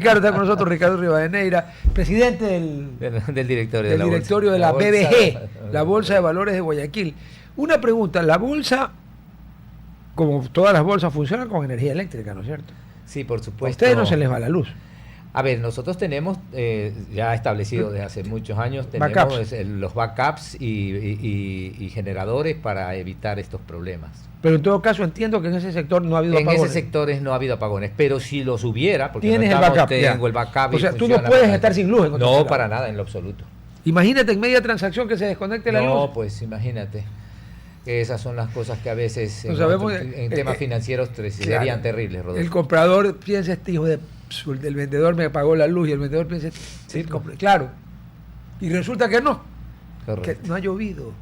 Ricardo está con nosotros, Ricardo Rivadeneira, presidente del directorio, del directorio de la BBG, la Bolsa de Valores de Guayaquil. Una pregunta, la bolsa, como todas las bolsas, funciona con energía eléctrica, ¿no es cierto? Sí, por supuesto. A ustedes no se les va la luz. A ver, nosotros tenemos ya establecido desde hace muchos años, tenemos los backups y generadores para evitar estos problemas. Pero en todo caso entiendo que en ese sector no ha habido apagones. En ese sector no ha habido apagones, pero si los hubiera, porque ¿Tienes no el backup? tengo el backup. O sea, tú no puedes estar sin luz. No, para nada, en lo absoluto. Imagínate en media transacción que se desconecte la luz. No, pues imagínate. Esas son las cosas que a veces en temas financieros serían terribles, Rodolfo. El comprador piensa, este hijo del vendedor me apagó la luz, y el vendedor piensa, sí, claro. Y resulta que no. Correcto. Que no ha llovido.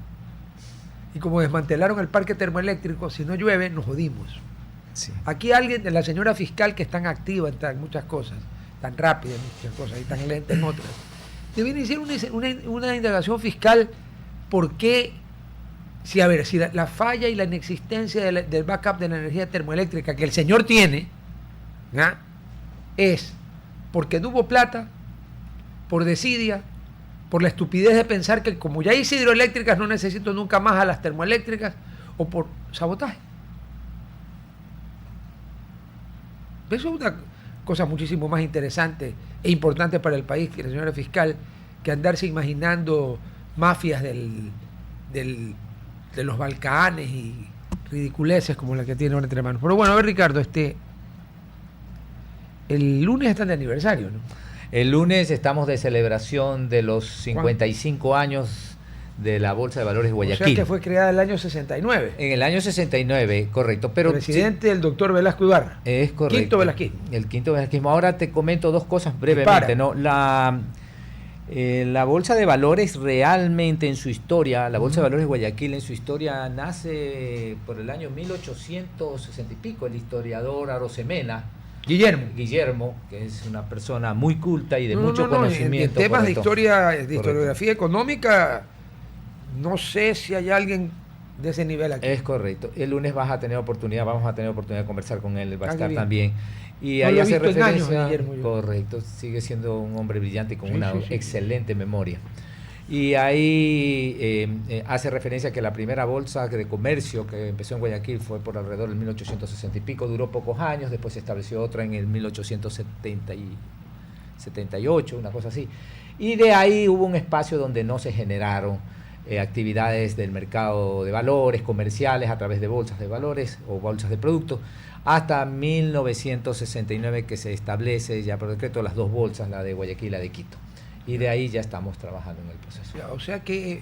Y como desmantelaron el parque termoeléctrico, si no llueve, nos jodimos. Sí. Aquí alguien, de la señora fiscal, que es tan activa en muchas cosas, tan rápida en muchas cosas y tan lenta en otras, debería iniciar una indagación fiscal. ¿Por qué? Si la falla y la inexistencia del backup de la energía termoeléctrica que el señor tiene, ¿ya?, es porque no hubo plata, por desidia, por la estupidez de pensar que como ya hice hidroeléctricas no necesito nunca más a las termoeléctricas, o por sabotaje. Eso es una cosa muchísimo más interesante e importante para el país, que la señora fiscal, que andarse imaginando mafias de los Balcanes y ridiculeces como la que tiene ahora entre manos. Pero bueno, a ver, Ricardo, el lunes están de aniversario, ¿no? El lunes estamos de celebración de los 55 años de la Bolsa de Valores de Guayaquil. O sea que fue creada en el año 69. En el año 69, correcto. Pero presidente el doctor Velasco Ibarra. Es correcto. Quinto Velasquismo. El quinto Velasquismo. Ahora te comento dos cosas brevemente, ¿no? La Bolsa de Valores realmente en su historia, la Bolsa de Valores de Guayaquil en su historia nace por el año 1860 y pico. El historiador Arosemena, Guillermo, que es una persona muy culta y de mucho conocimiento. En temas de historia, de historiografía económica, no sé si hay alguien de ese nivel aquí. Es correcto. El lunes vamos a tener oportunidad de conversar con él, va a estar bien. También. Y no ahí hace referencia. Correcto, sigue siendo un hombre brillante y con una excelente memoria. Y ahí hace referencia que la primera bolsa de comercio que empezó en Guayaquil fue por alrededor del 1860 y pico, duró pocos años, después se estableció otra en el 1878, una cosa así. Y de ahí hubo un espacio donde no se generaron actividades del mercado de valores comerciales a través de bolsas de valores o bolsas de productos, hasta 1969 que se establece ya por decreto las dos bolsas, la de Guayaquil y la de Quito. Y de ahí ya estamos trabajando en el proceso. O sea que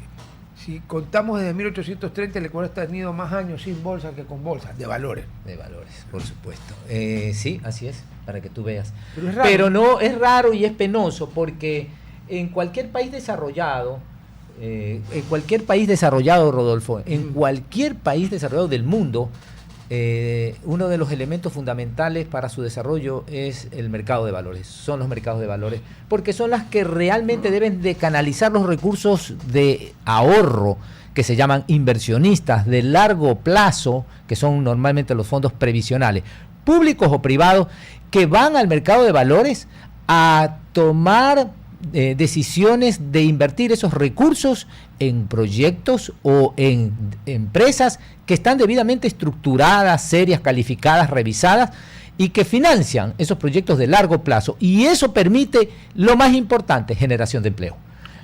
si contamos desde 1830, el Ecuador ha tenido más años sin bolsa que con bolsas, de valores. De valores, por supuesto. Sí, así es, para que tú veas. Pero es raro. Pero no, es raro y es penoso porque en cualquier país desarrollado, Rodolfo, en cualquier país desarrollado del mundo, uno de los elementos fundamentales para su desarrollo es el mercado de valores, son los mercados de valores, porque son las que realmente deben de canalizar los recursos de ahorro que se llaman inversionistas de largo plazo, que son normalmente los fondos previsionales, públicos o privados, que van al mercado de valores a tomar decisiones de invertir esos recursos en proyectos o en empresas que están debidamente estructuradas, serias, calificadas, revisadas y que financian esos proyectos de largo plazo. Y eso permite, lo más importante, generación de empleo.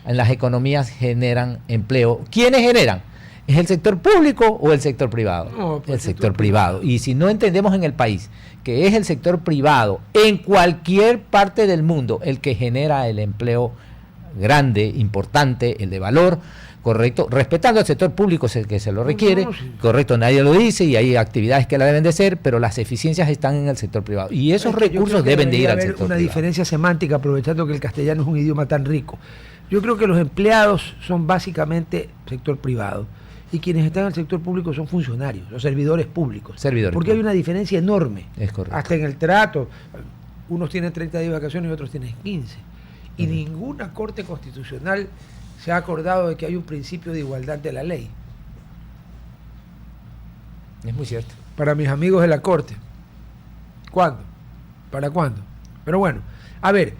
En las economías generan empleo. ¿Quiénes generan? ¿Es el sector público o el sector privado? No, el sector privado. Y si no entendemos en el país que es el sector privado en cualquier parte del mundo el que genera el empleo grande, importante, el de valor, correcto, respetando al sector público que se lo requiere, correcto, nadie lo dice y hay actividades que la deben de ser, pero las eficiencias están en el sector privado y esos recursos deben de ir al sector privado. Una diferencia semántica, aprovechando que el castellano es un idioma tan rico. Yo creo que los empleados son básicamente sector privado y quienes están en el sector público son funcionarios, los servidores públicos. Porque hay una diferencia enorme. Es correcto. Hasta en el trato. Unos tienen 30 días de vacaciones y otros tienen 15. Y ninguna corte constitucional se ha acordado de que hay un principio de igualdad de la ley. Es muy cierto. Para mis amigos de la corte. ¿Cuándo? ¿Para cuándo? Pero bueno, A ver,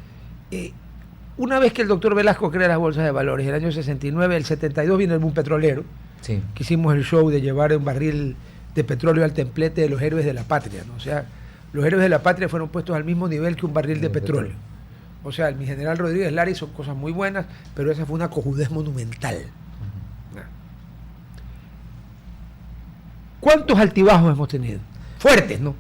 una vez que el doctor Velasco crea las bolsas de valores, el año 69, el 72 viene el boom petrolero, Sí. que hicimos el show de llevar un barril de petróleo al templete de los héroes de la patria, ¿no? O sea, los héroes de la patria fueron puestos al mismo nivel que un barril de petróleo. O sea, mi general Rodríguez Lari son cosas muy buenas, pero esa fue una cojudez monumental. ¿Cuántos altibajos hemos tenido? Fuertes, ¿no?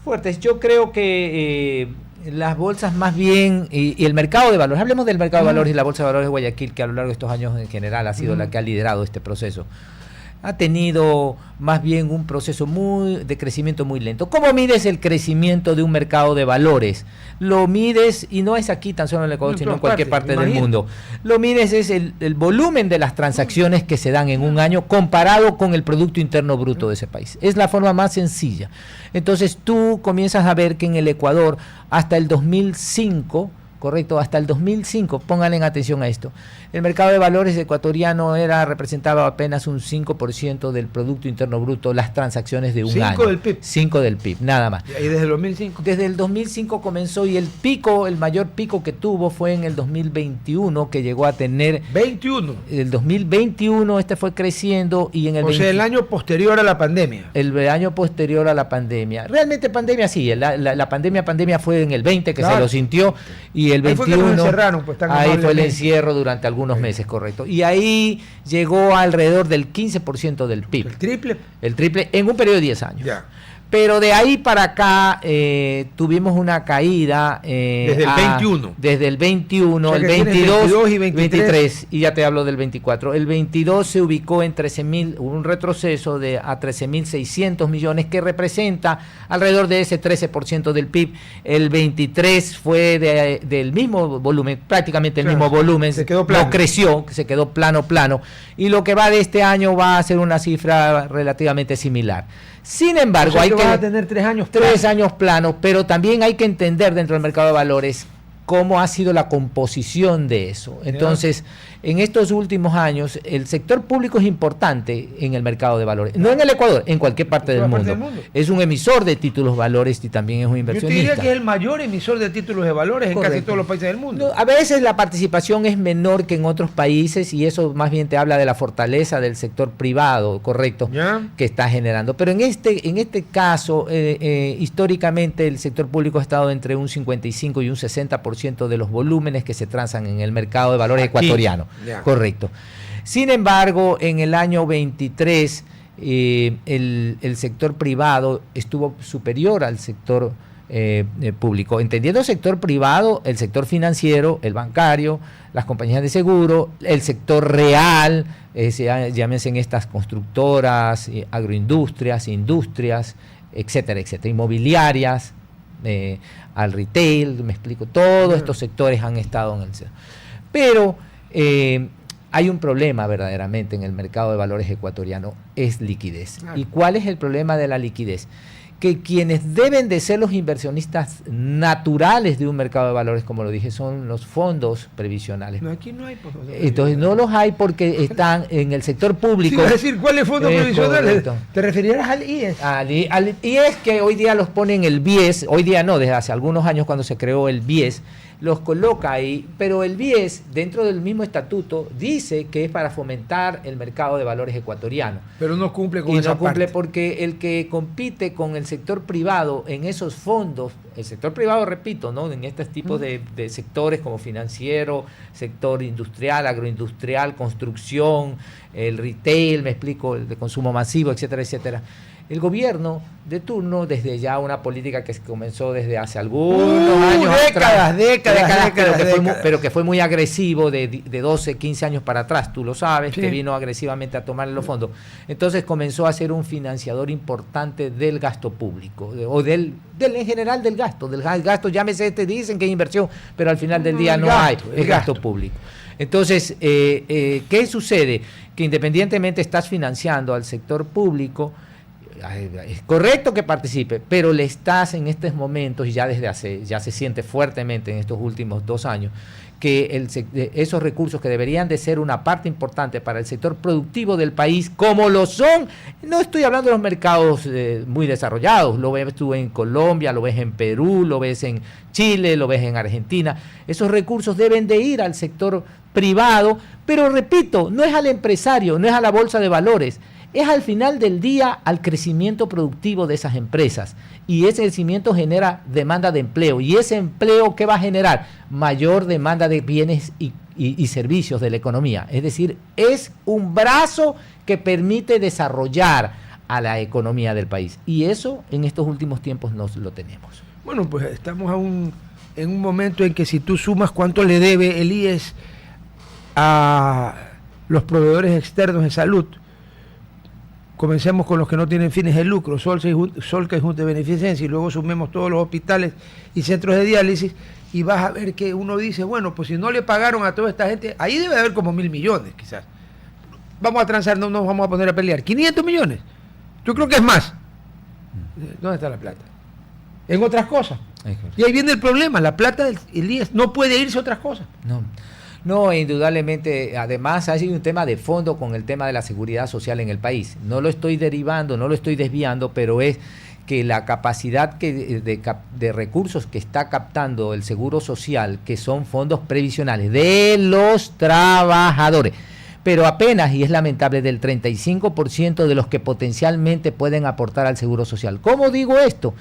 Fuertes. Yo creo que las bolsas más bien, y el mercado de valores, hablemos del mercado de valores y la bolsa de valores de Guayaquil, que a lo largo de estos años en general ha sido la que ha liderado este proceso. Ha tenido más bien un proceso de crecimiento muy lento. ¿Cómo mides el crecimiento de un mercado de valores? Lo mides, y no es aquí tan solo en el Ecuador, sino en cualquier parte del mundo. Lo mides es el volumen de las transacciones que se dan en un año comparado con el Producto Interno Bruto de ese país. Es la forma más sencilla. Entonces tú comienzas a ver que en el Ecuador hasta el 2005, correcto, hasta el 2005, pónganle atención a esto, el mercado de valores ecuatoriano representaba apenas un 5% del Producto Interno Bruto, las transacciones de un año. 5 del PIB. 5 del PIB, nada más. ¿Y desde el 2005? Desde el 2005 comenzó, y el mayor pico que tuvo fue en el 2021, que llegó a tener... 21. El 2021 fue creciendo, y en el... O sea, el año posterior a la pandemia. El año posterior a la pandemia. Realmente pandemia sí, la pandemia fue en el 20 que claro. Se lo sintió, y el 21 ahí fue el encierro durante algunos meses, correcto. Y ahí llegó alrededor del 15% del PIB. ¿El triple? El triple en un periodo de 10 años. Ya. Pero de ahí para acá tuvimos una caída. Desde el 21. Desde el 21, o sea, el 22 y 23, y ya te hablo del 24. El 22 se ubicó en 13.000, un retroceso a 13.600 millones, que representa alrededor de ese 13% del PIB. El 23 fue del mismo volumen, prácticamente el mismo volumen. Se quedó plano. No creció, se quedó plano. Y lo que va de este año va a ser una cifra relativamente similar. Sin embargo, hay que va a tener 3 años planos. 3 años planos, pero también hay que entender dentro del mercado de valores cómo ha sido la composición de eso. Entonces, en estos últimos años, el sector público es importante en el mercado de valores. No en el Ecuador, en cualquier parte del mundo. Es un emisor de títulos valores y también es un inversionista. Yo diría que es el mayor emisor de títulos de valores. Correcto. En casi todos los países del mundo. No, a veces la participación es menor que en otros países, y eso más bien te habla de la fortaleza del sector privado, correcto, que está generando. Pero en este caso, históricamente el sector público ha estado entre un 55 y un 60% de los volúmenes que se transan en el mercado de valores ecuatoriano. Correcto. Sin embargo, en el año 23 el sector privado estuvo superior al sector público. Entendiendo sector privado, el sector financiero, el bancario, las compañías de seguro, el sector real, llámense en estas constructoras, agroindustrias, industrias, etcétera, inmobiliarias, al retail, me explico, todos estos sectores han estado en el centro. Pero hay un problema verdaderamente en el mercado de valores ecuatoriano, es liquidez. ¿Y cuál es el problema de la liquidez? Que quienes deben de ser los inversionistas naturales de un mercado de valores, como lo dije, son los fondos previsionales. No, aquí no hay. Entonces no los hay porque están en el sector público. Sí, es decir, ¿cuáles fondos previsionales? ¿Te referirás al IES? Al IES, que hoy día los pone en el BIES, hoy día no, desde hace algunos años cuando se creó el BIES, los coloca ahí, pero el BIES, dentro del mismo estatuto, dice que es para fomentar el mercado de valores ecuatoriano. Pero no cumple con esa parte. Y no cumple porque el que compite con el sector privado en esos fondos, el sector privado, repito, ¿no?, en estos tipos de sectores como financiero, sector industrial, agroindustrial, construcción, el retail, me explico, el de consumo masivo, etcétera, etcétera. El gobierno de turno, desde ya una política que comenzó desde hace algunos años décadas, pero que fue muy agresivo de 12, 15 años para atrás, tú lo sabes, que vino agresivamente a tomar los fondos. Entonces comenzó a ser un financiador importante del gasto público, o en general del gasto, llámese, dicen que es inversión, pero al final del día no hay, es gasto público. Entonces, ¿qué sucede? Que independientemente estás financiando al sector público, es correcto que participe, pero le estás en estos momentos, y ya se siente fuertemente en estos últimos 2 años, que esos recursos que deberían de ser una parte importante para el sector productivo del país, como lo son, no estoy hablando de los mercados muy desarrollados, lo ves tú en Colombia, lo ves en Perú, lo ves en Chile, lo ves en Argentina, esos recursos deben de ir al sector privado, pero repito, no es al empresario, no es a la bolsa de valores, es al final del día al crecimiento productivo de esas empresas, y ese crecimiento genera demanda de empleo, y ese empleo ¿qué va a generar? Mayor demanda de bienes y servicios de la economía, es decir, es un brazo que permite desarrollar a la economía del país, y eso en estos últimos tiempos no lo tenemos. Bueno, pues estamos en un momento en que si tú sumas cuánto le debe el IES a los proveedores externos de salud, comencemos con los que no tienen fines de lucro, Solca y Junta de Beneficencia, y luego sumemos todos los hospitales y centros de diálisis, y vas a ver que uno dice, bueno, pues si no le pagaron a toda esta gente, ahí debe haber como 1.000 millones quizás. Vamos a transar, no nos vamos a poner a pelear. 500 millones. Yo creo que es más. ¿Dónde está la plata? En otras cosas. Y ahí viene el problema, la plata del IES no puede irse a otras cosas. No, indudablemente, además hay un tema de fondo con el tema de la seguridad social en el país. No lo estoy derivando, no lo estoy desviando, pero es que la capacidad de recursos que está captando el Seguro Social, que son fondos previsionales de los trabajadores, pero apenas, y es lamentable, del 35% de los que potencialmente pueden aportar al Seguro Social. ¿Cómo digo esto?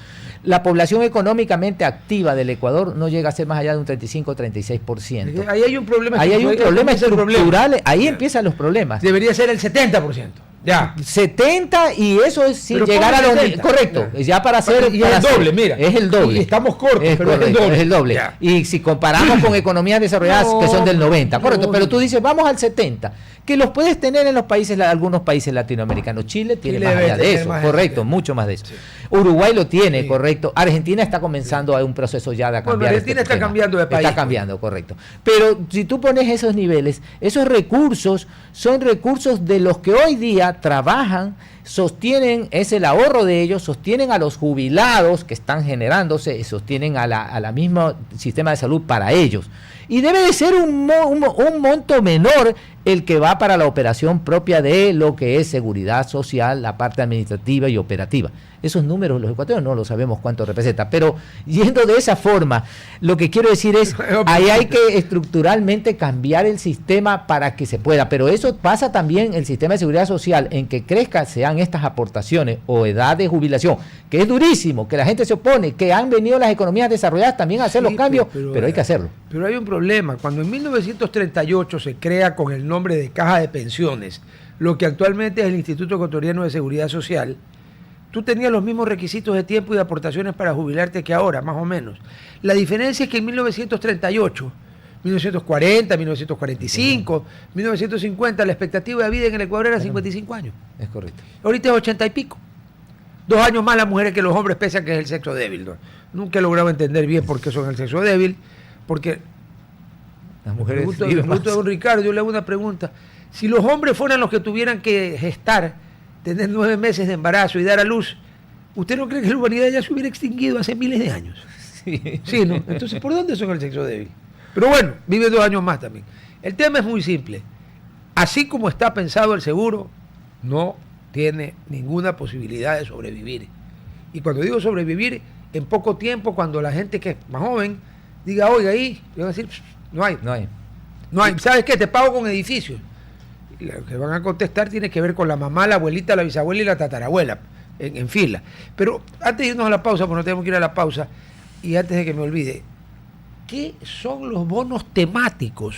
La población económicamente activa del Ecuador no llega a ser más allá de un 35 o 36%. Ahí hay un problema. Ahí hay un problema estructural, ahí empiezan los problemas. Debería ser el 70%. Ya. 70, y eso es sin llegar a los... Correcto, ya para hacer... Y es el doble, mira. Es el doble. Y estamos cortos, pero correcto, es el doble. Ya. Y si comparamos con economías desarrolladas que son del 90, correcto, pero tú dices, vamos al 70, que los puedes tener en los países, algunos países latinoamericanos. Chile tiene más allá de eso, correcto, mucho más de eso. Sí. Uruguay lo tiene, correcto. Argentina está comenzando a un proceso ya de cambiar. Bueno, Argentina está cambiando de país. Está cambiando, correcto. Pero si tú pones esos niveles, esos recursos son recursos de los que hoy día trabajan, sostienen, es el ahorro de ellos, sostienen a los jubilados que están generándose, sostienen a la misma sistema de salud para ellos. Y debe de ser un monto menor el que va para la operación propia de lo que es seguridad social, la parte administrativa y operativa. Esos números los ecuatorianos no lo sabemos cuánto representa, pero yendo de esa forma, lo que quiero decir es, ahí hay que estructuralmente cambiar el sistema para que se pueda, pero eso pasa también el sistema de seguridad social, en que crezca, sean estas aportaciones o edad de jubilación, que es durísimo, que la gente se opone, que han venido las economías desarrolladas también a hacer los cambios, pero hay que hacerlo. Pero hay un problema, cuando en 1938 se crea con el nombre de Caja de Pensiones, lo que actualmente es el Instituto Ecuatoriano de Seguridad Social, tú tenías los mismos requisitos de tiempo y de aportaciones para jubilarte que ahora, más o menos. La diferencia es que en 1938, 1940, 1945, 1950, la expectativa de vida en el Ecuador era 55 años. Es correcto. Ahorita es 80 y pico. 2 años más las mujeres que los hombres, pese a que es el sexo débil, ¿no? Nunca he logrado entender bien por qué son el sexo débil, porque... Las mujeres... Me gusta don Ricardo, yo le hago una pregunta. Si los hombres fueran los que tuvieran que gestar, tener 9 meses de embarazo y dar a luz, ¿usted no cree que la humanidad ya se hubiera extinguido hace miles de años? Sí, ¿no? Entonces, ¿por dónde son el sexo débil? Pero bueno, vive 2 años más también. El tema es muy simple. Así como está pensado el seguro, no tiene ninguna posibilidad de sobrevivir. Y cuando digo sobrevivir, en poco tiempo, cuando la gente que es más joven diga, oiga, ahí, van a decir, no hay. ¿Sabes qué? Te pago con edificios. Y lo que van a contestar tiene que ver con la mamá, la abuelita, la bisabuela y la tatarabuela, en fila. Pero antes de irnos a la pausa, porque no tenemos que ir a la pausa, y antes de que me olvide, ¿qué son los bonos temáticos?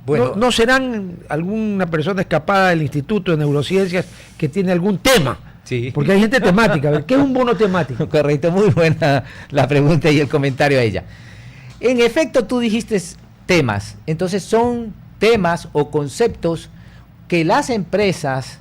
Bueno, ¿No serán alguna persona escapada del Instituto de Neurociencias que tiene algún tema? Sí. Porque hay gente temática. A ver, ¿qué es un bono temático? Correcto, muy buena la pregunta y el comentario a ella. En efecto, tú dijiste temas. Entonces son temas o conceptos que las empresas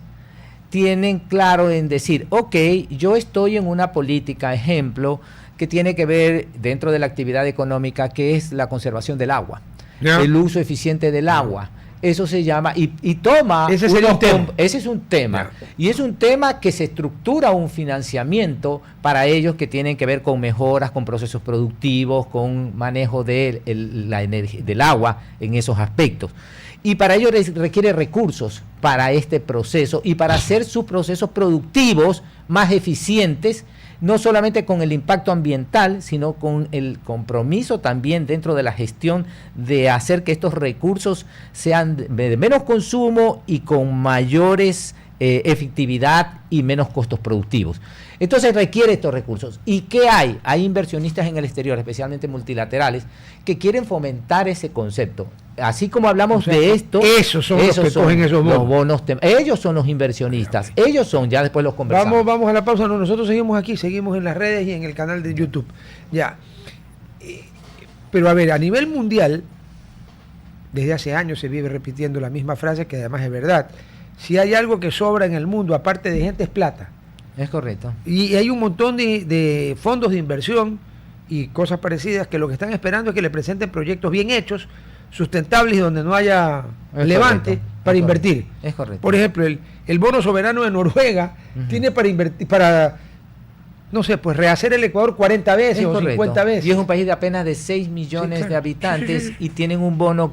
tienen claro en decir, ok, yo estoy en una política, ejemplo, que tiene que ver dentro de la actividad económica, que es la conservación del agua, el uso eficiente del agua, Eso se llama, y toma... Ese es el tema. Ese es un tema. Y es un tema que se estructura un financiamiento para ellos que tienen que ver con mejoras, con procesos productivos, con manejo de la energía, del agua en esos aspectos. Y para ello requiere recursos para este proceso y para hacer sus procesos productivos más eficientes, no solamente con el impacto ambiental, sino con el compromiso también dentro de la gestión de hacer que estos recursos sean de menos consumo y con mayores efectividad y menos costos productivos. Entonces requiere estos recursos. ¿Y qué hay? Hay inversionistas en el exterior, especialmente multilaterales, que quieren fomentar ese concepto. Así como hablamos de esto, esos son los que cogen esos bonos. Ellos son los inversionistas, ellos son, ya después los conversamos. Vamos a la pausa, no, nosotros seguimos aquí, seguimos en las redes y en el canal de YouTube. Ya. Pero a ver, a nivel mundial, desde hace años se vive repitiendo la misma frase, que además es verdad. Si hay algo que sobra en el mundo, aparte de gente, es plata. Es correcto. Y hay un montón de fondos de inversión y cosas parecidas que lo que están esperando es que le presenten proyectos bien hechos, sustentables y donde no haya levante para invertir. Es correcto. Por ejemplo, el bono soberano de Noruega tiene para invertir, no sé, pues rehacer el Ecuador 40 veces o 50 veces. Y es un país de apenas de 6 millones de habitantes y tienen un bono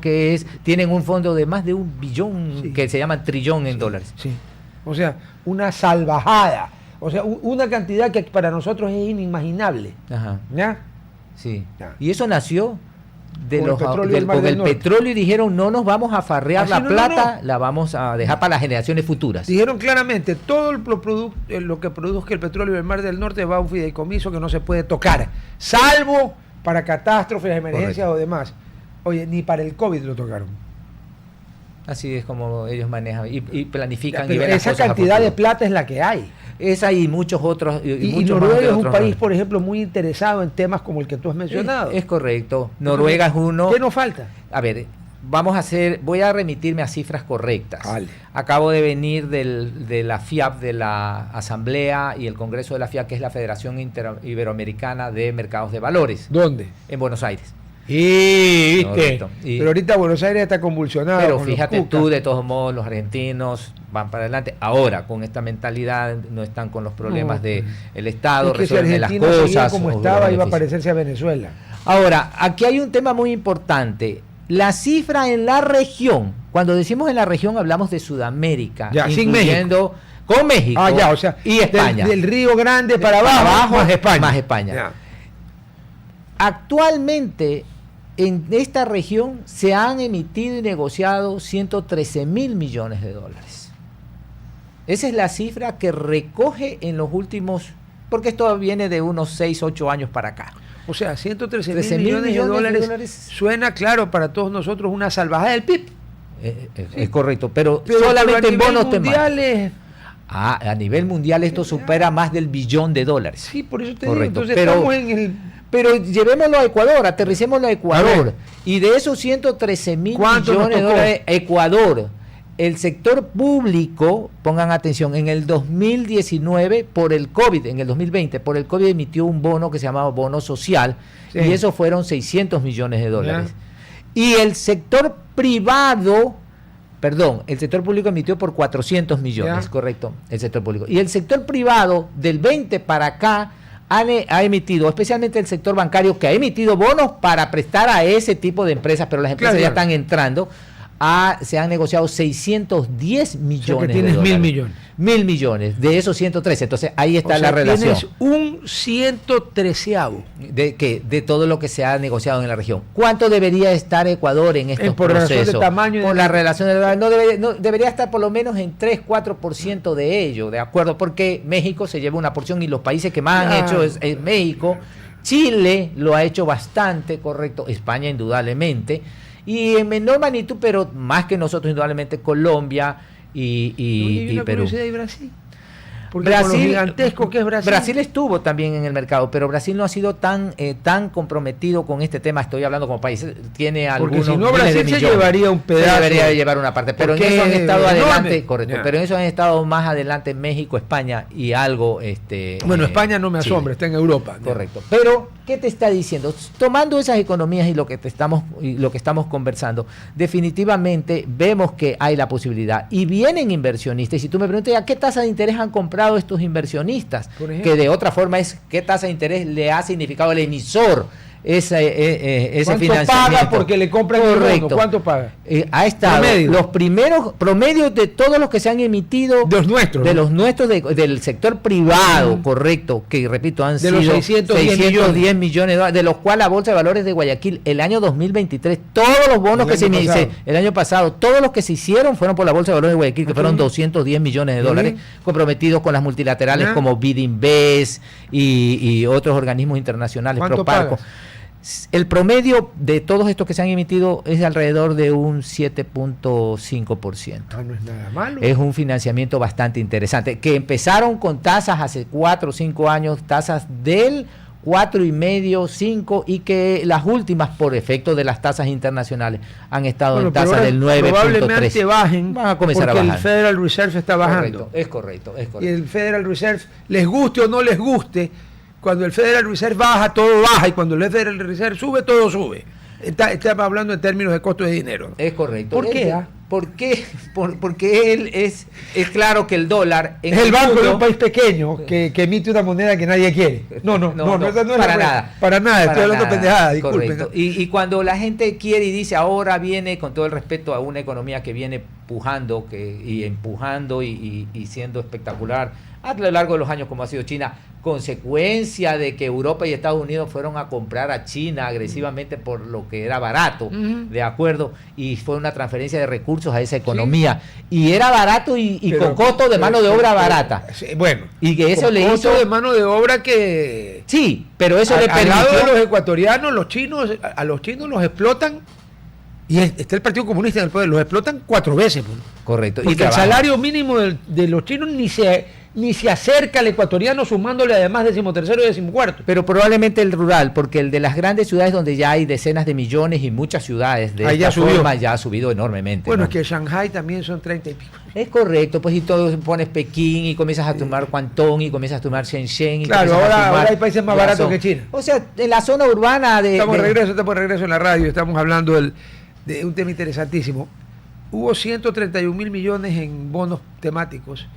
tienen un fondo de más de 1 billón, que se llama trillón en dólares. Sí. O sea, una salvajada. O sea, una cantidad que para nosotros es inimaginable. Ajá. ¿Ya? Sí. Ya. Y eso nació con el petróleo y dijeron no nos vamos a farrear así la plata, la vamos a dejar para las generaciones futuras. Dijeron claramente, todo lo que produzca el petróleo del Mar del Norte va a un fideicomiso que no se puede tocar, salvo para catástrofes, emergencias o demás. Oye, ni para el COVID lo tocaron. Así es como ellos manejan y planifican. Pero esa cantidad de plata es la que hay. Esa y muchos otros. Y Noruega es un país, por ejemplo, muy interesado en temas como el que tú has mencionado. Es correcto. Noruega es uno. ¿Qué nos falta? A ver, voy a remitirme a cifras correctas. Vale. Acabo de venir de la FIAP, de la Asamblea y el Congreso de la FIAP, que es la Federación Iberoamericana de Mercados de Valores. ¿Dónde? En Buenos Aires. Y viste, pero ahorita Buenos Aires está convulsionado. Pero fíjate tú, de todos modos, los argentinos van para adelante. Ahora, con esta mentalidad, no están con los problemas del Estado, es que resuelven si las cosas. Como estaba, iba a parecerse a Venezuela. Ahora, aquí hay un tema muy importante. La cifra en la región, cuando decimos en la región, hablamos de Sudamérica, ya, incluyendo con México o sea, y España. Del Río Grande para abajo, más España. Ya. Actualmente, en esta región se han emitido y negociado 113.000 millones de dólares. Esa es la cifra que recoge en los últimos, porque esto viene de unos 6, 8 años para acá. O sea, 113.000 millones de dólares suena, claro, para todos nosotros una salvajada del PIB. Es correcto, pero solamente en bonos mundiales. A nivel mundial esto supera más del billón de dólares. Sí, por eso te digo. Entonces estamos en el... Pero llevémoslo a Ecuador, aterricémoslo a Ecuador. Y de esos 113.000 millones de dólares, Ecuador, el sector público, pongan atención, en el 2019, por el COVID, en el 2020, por el COVID emitió un bono que se llamaba bono social, y eso fueron 600 millones de dólares. Y el sector privado, el sector público emitió por 400 millones, correcto, el sector público. Y el sector privado, del 20 para acá, ha emitido, especialmente el sector bancario, que ha emitido bonos para prestar a ese tipo de empresas, pero las empresas ya están entrando, se han negociado 610 millones, o sea, que tienes de dólares. 1.000 millones. 1.000 millones, de esos 113. Entonces ahí está la relación. Tienes un 113avo. De todo lo que se ha negociado en la región. ¿Cuánto debería estar Ecuador en estos procesos? Relación de tamaño. Por la relación debería estar por lo menos en 3-4% de ello, ¿de acuerdo? Porque México se lleva una porción y los países que más han hecho es México. Chile lo ha hecho bastante, correcto. España indudablemente. Y en menor magnitud, pero más que nosotros indudablemente, Colombia y Perú. ¿Y Brasil? Porque con lo gigantesco que es Brasil. Brasil estuvo también en el mercado, pero Brasil no ha sido tan comprometido con este tema. Estoy hablando como país. Tiene algunos porque si no, Brasil se llevaría un pedazo. Debería llevar una parte, pero en eso han estado adelante, correcto. Ya. Pero en eso han estado más adelante México, España y algo. Bueno, España no me asombra, está en Europa. Correcto. Pero ¿qué te está diciendo? Tomando esas economías y lo que estamos conversando, definitivamente vemos que hay la posibilidad y vienen inversionistas. Y si tú me preguntas, ¿a qué tasa de interés han comprado estos inversionistas? Que de otra forma es qué tasa de interés le ha significado el emisor ese financiamiento. ¿Cuánto paga porque le compran el bono? ¿Cuánto paga? Ha estado los primeros promedios de todos los que se han emitido de los nuestros, del sector privado, correcto, que repito han de sido los 610 millones de dólares, de los cuales la Bolsa de Valores de Guayaquil el año 2023, todos los bonos que se hicieron el año pasado, todos los que se hicieron fueron por la Bolsa de Valores de Guayaquil, que fueron 210 millones de dólares comprometidos con las multilaterales como Bidinvest y otros organismos internacionales. ¿Cuánto pagas? El promedio de todos estos que se han emitido es alrededor de un 7.5%. No es nada malo. Es un financiamiento bastante interesante, que empezaron con tasas hace 4 o 5 años, tasas del 4,5, 5, y que las últimas, por efecto de las tasas internacionales, han estado en tasas del 9.3. Probablemente bajen, van a comenzar porque a bajar. El Federal Reserve está bajando. Es correcto. Y el Federal Reserve, les guste o no les guste, cuando el Federal Reserve baja, todo baja, y cuando el Federal Reserve sube, todo sube. Estamos hablando en términos de costo de dinero. Es correcto. ¿Por qué? Porque él es claro que el dólar es el banco de un país pequeño que emite una moneda que nadie quiere. No es para nada. Para nada, estoy hablando pendejada, disculpen. Y cuando la gente quiere y dice ahora viene, con todo el respeto a una economía que viene empujando y siendo espectacular a lo largo de los años como ha sido China, consecuencia de que Europa y Estados Unidos fueron a comprar a China agresivamente por lo que era barato, ¿de acuerdo? Y fue una transferencia de recursos a esa economía. Sí. Y era barato y con costo de mano de obra barata. Bueno, y que eso le hizo de mano de obra que... Sí, pero eso le permitió... Al lado de los ecuatorianos, a los chinos los explotan. Y está el Partido Comunista en el poder, los explotan 4 veces. Pues. Correcto. Porque el salario mínimo de los chinos ni se acerca al ecuatoriano, sumándole además 13º y 14º. Pero probablemente el rural, porque el de las grandes ciudades donde ya hay decenas de millones y muchas ciudades de esta forma ya ha subido enormemente. Bueno, ¿no? Es que Shanghai también son 30 y pico. Es correcto, pues y todo pones Pekín y comienzas a tomar Guangdong y comienzas a tomar Shenzhen. Claro, ahora hay países más baratos que China. O sea, en la zona urbana Estamos de regreso en la radio, estamos hablando de un tema interesantísimo. Hubo 131.000 millones en bonos temáticos.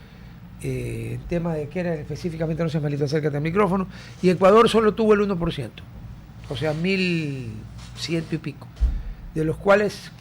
Tema de que era específicamente, no se malito, acércate al micrófono, y Ecuador solo tuvo el 1%, o sea, 1.100 y pico, de los cuales,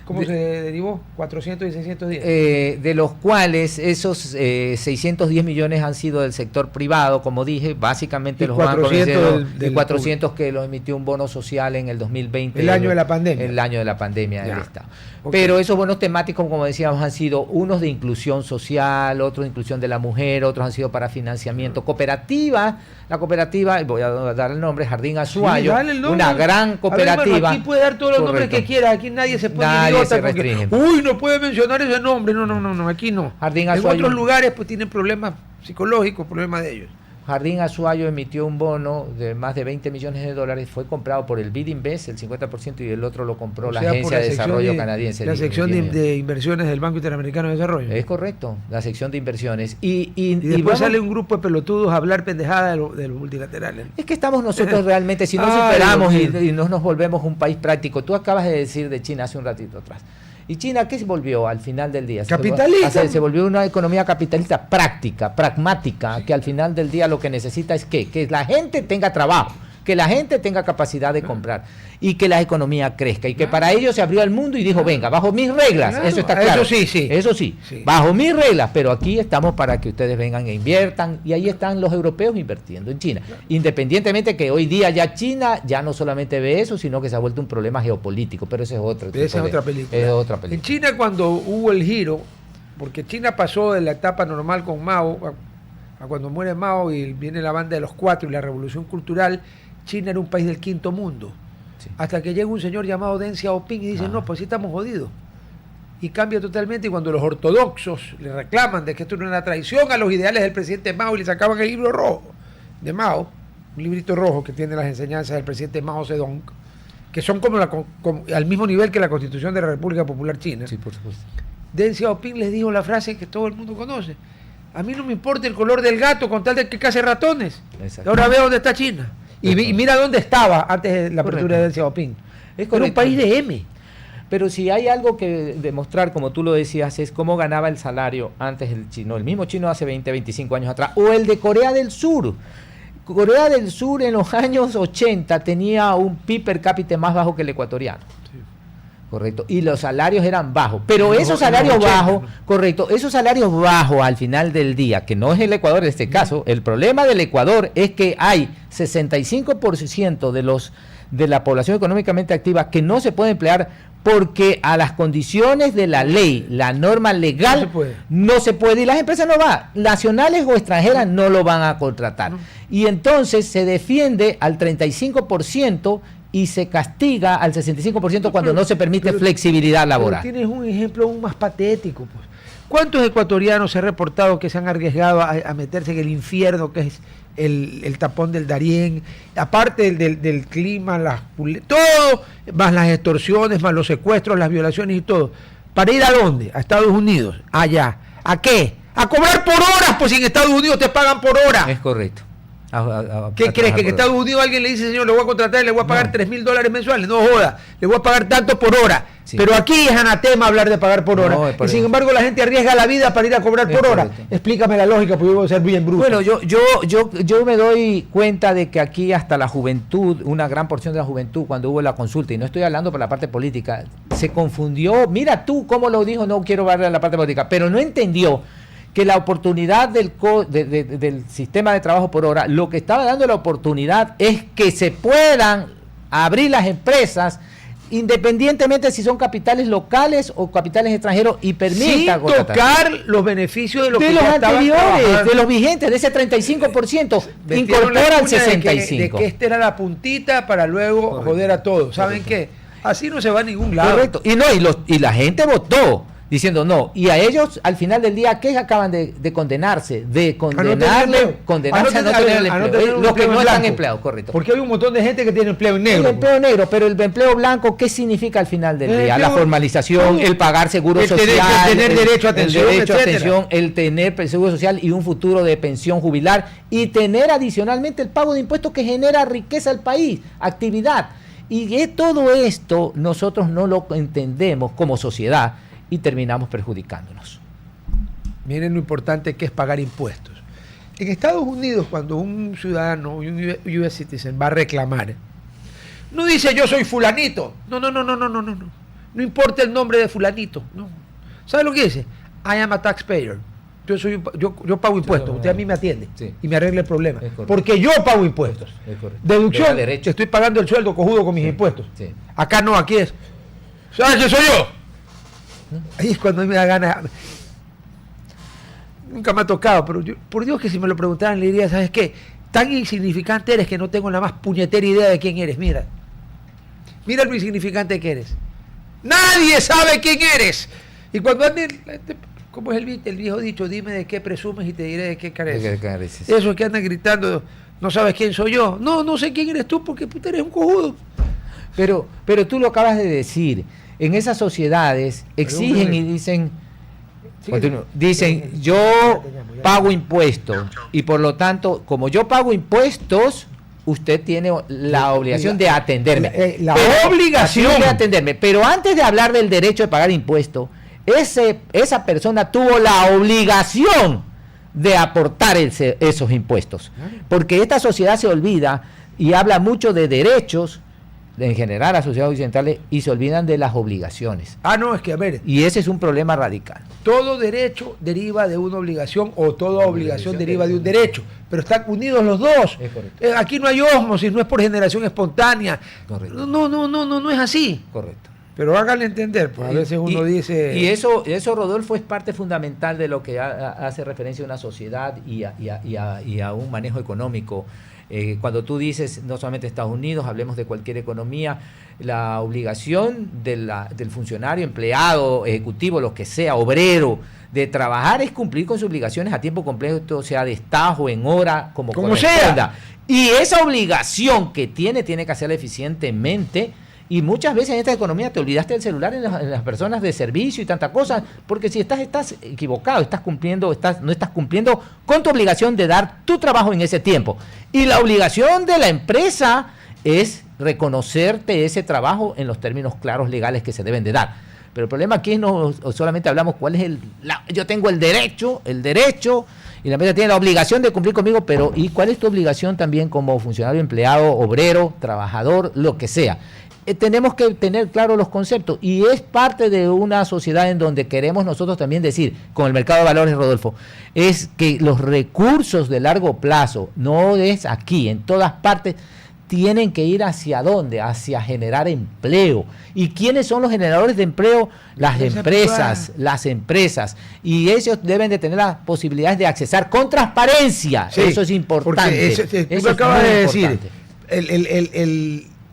¿cómo se derivó? 400 y 610. De los cuales esos 610 millones han sido del sector privado, como dije, básicamente los bancos de 400 que lo emitió un bono social en el 2020. El año de la pandemia. El año de la pandemia del Estado. Okay. Pero esos bonos temáticos, como decíamos, han sido unos de inclusión social, otros de inclusión de la mujer, otros han sido para financiamiento. Cooperativa, la cooperativa, voy a dar el nombre, Jardín Azuayo, una gran cooperativa. Ver, aquí puede dar todos los nombres que quiera, aquí nadie se pone idiota porque, no puede mencionar ese nombre, no, aquí no. Jardín Azuayo. En otros lugares pues tienen problemas psicológicos, problemas de ellos. Jardín Azuayo emitió un bono de más de 20 millones de dólares, fue comprado por el Bidinvest, el 50%, y el otro lo compró la Agencia de Desarrollo Canadiense. La sección de inversiones del Banco Interamericano de Desarrollo. Es correcto, la sección de inversiones. Y después sale un grupo de pelotudos a hablar pendejada de los multilaterales. Es que estamos nosotros realmente, si no superamos y no nos volvemos un país práctico. Tú acabas de decir de China hace un ratito atrás. ¿Y China qué se volvió al final del día? Capitalista. Se volvió una economía capitalista práctica, pragmática, que al final del día lo que necesita es que la gente tenga trabajo, que la gente tenga capacidad de comprar y que la economía crezca. Y que para ello se abrió al mundo y dijo, venga, bajo mis reglas, eso está claro. Eso sí, bajo mis reglas, pero aquí estamos para que ustedes vengan e inviertan. Y ahí están los europeos invirtiendo en China. Independientemente que hoy día ya China ya no solamente ve eso, sino que se ha vuelto un problema geopolítico, pero ese es otro. Esa es otra película. En China, cuando hubo el giro, porque China pasó de la etapa normal con Mao a cuando muere Mao y viene la banda de los 4 y la revolución cultural, China era un país del quinto mundo. Sí. Hasta que llega un señor llamado Deng Xiaoping y dice, no, pues sí estamos jodidos. y cambia totalmente. Y cuando los ortodoxos le reclaman de que esto no es una traición a los ideales del presidente Mao y le sacaban el libro rojo de Mao, un librito rojo que tiene las enseñanzas del presidente Mao Zedong, que son como al mismo nivel que la Constitución de la República Popular China. Sí, por supuesto. Deng Xiaoping les dijo la frase que todo el mundo conoce: a mí no me importa el color del gato con tal de que case ratones. Ahora veo dónde está China. Y mira dónde estaba antes de la apertura de Deng Xiaoping. Era un país de M. Pero si hay algo que demostrar, como tú lo decías, es cómo ganaba el salario antes el chino, el mismo chino hace 20, 25 años atrás, o el de Corea del Sur. Corea del Sur en los años 80 tenía un PIB per cápita más bajo que el ecuatoriano. Sí. Correcto. Y los salarios eran bajos. Pero esos salarios bajos, correcto, esos salarios bajos al final del día, que no es el Ecuador en este caso, el problema del Ecuador es que hay 65% de la población económicamente activa que no se puede emplear porque a las condiciones de la ley, la norma legal, no se puede y las empresas no van, nacionales o extranjeras no lo van a contratar. Y entonces se defiende al 35% y se castiga al 65% cuando no se permite flexibilidad laboral. Pero tienes un ejemplo aún más patético, pues. ¿Cuántos ecuatorianos se ha reportado que se han arriesgado a meterse en el infierno que es el tapón del Darién, aparte del clima, todo, más las extorsiones, más los secuestros, las violaciones y todo? ¿Para ir a dónde? A Estados Unidos, allá. ¿A qué? A cobrar por horas, pues si en Estados Unidos te pagan por hora. Es correcto. ¿Qué crees? ¿Que en Estados Unidos alguien le dice, señor, le voy a contratar y le voy a pagar $3,000 mensuales? No joda, le voy a pagar tanto por hora. Sí. Pero aquí es anatema hablar de pagar por hora. Y sin embargo la gente arriesga la vida para ir a cobrar por hora. Explícame la lógica, porque yo voy a ser bien bruto. Bueno, yo me doy cuenta de que aquí hasta la juventud, una gran porción de la juventud, cuando hubo la consulta, y no estoy hablando por la parte política, se confundió. Mira tú cómo lo dijo, no quiero hablar de la parte política, pero no entendió que la oportunidad del sistema de trabajo por hora, lo que estaba dando la oportunidad es que se puedan abrir las empresas independientemente si son capitales locales o capitales extranjeros y permita sin tocar los beneficios de los anteriores, de los vigentes, de ese 35%, incorpora al 65%. De que esta era la puntita para luego joder a todos. ¿Saben qué? Así no se va a ningún lado. Correcto. Y la gente votó diciendo no, y a ellos al final del día, ¿qué acaban de condenarse? De condenarse a no tener empleo. Los que no están empleados, correcto. Porque hay un montón de gente que tiene empleo en negro. El empleo negro, pero el empleo blanco, ¿qué significa al final del día? La formalización, el pagar seguro social, el tener derecho a atención, el tener seguro social y un futuro de pensión jubilar, y tener adicionalmente el pago de impuestos que genera riqueza al país, actividad. Y todo esto nosotros no lo entendemos como sociedad, y terminamos perjudicándonos. Miren lo importante que es pagar impuestos. En Estados Unidos, cuando un ciudadano, un US citizen va a reclamar, no dice yo soy fulanito. No. No importa el nombre de fulanito. No. ¿Sabe lo que dice? I am a taxpayer. Yo pago impuestos. Usted a mí me atiende y me arregla el problema. Porque yo pago impuestos. Deducción, estoy pagando el sueldo cojudo con mis impuestos. Sí. Acá no, aquí es. ¿Sabes qué soy yo? Ahí es cuando a mí me da gana. Nunca me ha tocado, pero yo, por Dios que si me lo preguntaran le diría, ¿sabes qué? Tan insignificante eres que no tengo la más puñetera idea de quién eres. Mira lo insignificante que eres. Nadie sabe quién eres. Y cuando anden, ¿cómo es el viejo dicho? Dime de qué presumes y te diré de qué careces. Eso que andan gritando, no sabes quién soy yo. No sé quién eres tú porque puta, eres un cojudo. Pero tú lo acabas de decir. En esas sociedades exigen y dicen, yo pago impuestos y por lo tanto, como yo pago impuestos, usted tiene la obligación de atenderme. La obligación de atenderme. Pero antes de hablar del derecho de pagar impuestos, esa persona tuvo la obligación de aportar esos impuestos. Porque esta sociedad se olvida y habla mucho de derechos, en general a sociedades occidentales, y se olvidan de las obligaciones. No, es que a ver. Y ese es un problema radical. Todo derecho deriva de una obligación o toda obligación deriva de un derecho, pero están unidos los dos. Aquí no hay ósmosis, no es por generación espontánea. Correcto. No es así. Correcto. Pero háganle entender, pues a veces uno dice... Y eso, Rodolfo, es parte fundamental de lo que hace referencia a una sociedad y a un manejo económico. Cuando tú dices, no solamente Estados Unidos, hablemos de cualquier economía, la obligación del funcionario, empleado, ejecutivo, lo que sea, obrero, de trabajar es cumplir con sus obligaciones a tiempo completo, sea de staff o en hora, como sea. Y esa obligación que tiene que hacerla eficientemente. Y muchas veces en esta economía te olvidaste del celular en las personas de servicio y tanta cosa, porque si estás equivocado, no estás cumpliendo con tu obligación de dar tu trabajo en ese tiempo. Y la obligación de la empresa es reconocerte ese trabajo en los términos claros legales que se deben de dar. Pero el problema aquí no solamente hablamos cuál es yo tengo el derecho, y la empresa tiene la obligación de cumplir conmigo, pero ¿y cuál es tu obligación también como funcionario, empleado, obrero, trabajador, lo que sea? Tenemos que tener claros los conceptos y es parte de una sociedad en donde queremos nosotros también decir, con el mercado de valores, Rodolfo, es que los recursos de largo plazo, no es aquí, en todas partes, tienen que ir hacia dónde, hacia generar empleo. ¿Y quiénes son los generadores de empleo? Las empresas. Y ellos deben de tener las posibilidades de accesar con transparencia. Sí, eso es importante. Tú lo acabas de decir.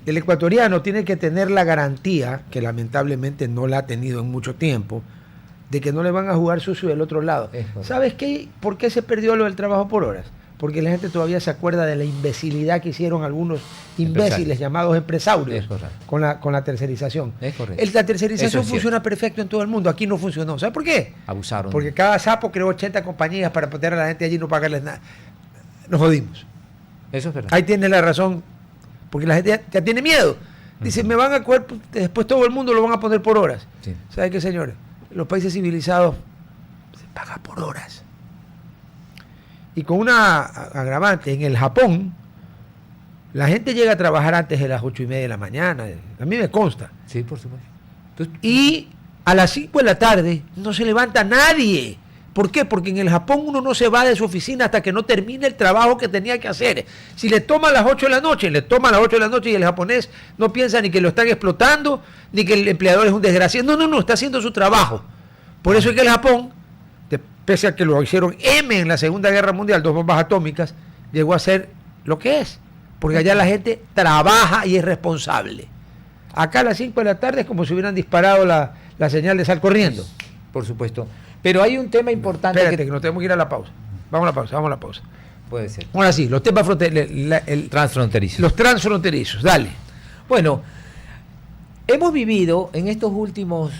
El ecuatoriano tiene que tener la garantía, que lamentablemente no la ha tenido en mucho tiempo, de que no le van a jugar sucio del otro lado. ¿Sabes qué? ¿Por qué se perdió lo del trabajo por horas? Porque la gente todavía se acuerda de la imbecilidad que hicieron algunos imbéciles llamados empresarios con la tercerización. La tercerización funciona perfecto en todo el mundo. Aquí no funcionó. ¿Sabes por qué? Abusaron. Porque cada sapo creó 80 compañías para poner a la gente allí y no pagarles nada. Nos jodimos. Eso es verdad. Ahí tiene la razón. Porque la gente ya tiene miedo. Dice, me van a coger, después todo el mundo lo van a poner por horas. Sí. ¿Saben qué, señores? Los países civilizados se paga por horas. Y con una agravante, en el Japón, la gente llega a trabajar antes de las 8:30 de la mañana. A mí me consta. Sí, por supuesto. Y a las 5 de la tarde no se levanta nadie. ¿Por qué? Porque en el Japón uno no se va de su oficina hasta que no termine el trabajo que tenía que hacer. Si le toma a las 8 de la noche, y el japonés no piensa ni que lo están explotando, ni que el empleador es un desgraciado. No, está haciendo su trabajo. Por eso es que el Japón, pese a que lo hicieron en la Segunda Guerra Mundial, 2 bombas atómicas, llegó a ser lo que es. Porque allá la gente trabaja y es responsable. Acá a las 5 de la tarde es como si hubieran disparado la señal de sal corriendo. Por supuesto. Pero hay un tema importante. Espérate, que nos tenemos que ir a la pausa. Vamos a la pausa. Puede ser. Ahora sí, los temas transfronterizos. Los transfronterizos, dale. Bueno, hemos vivido en estos últimos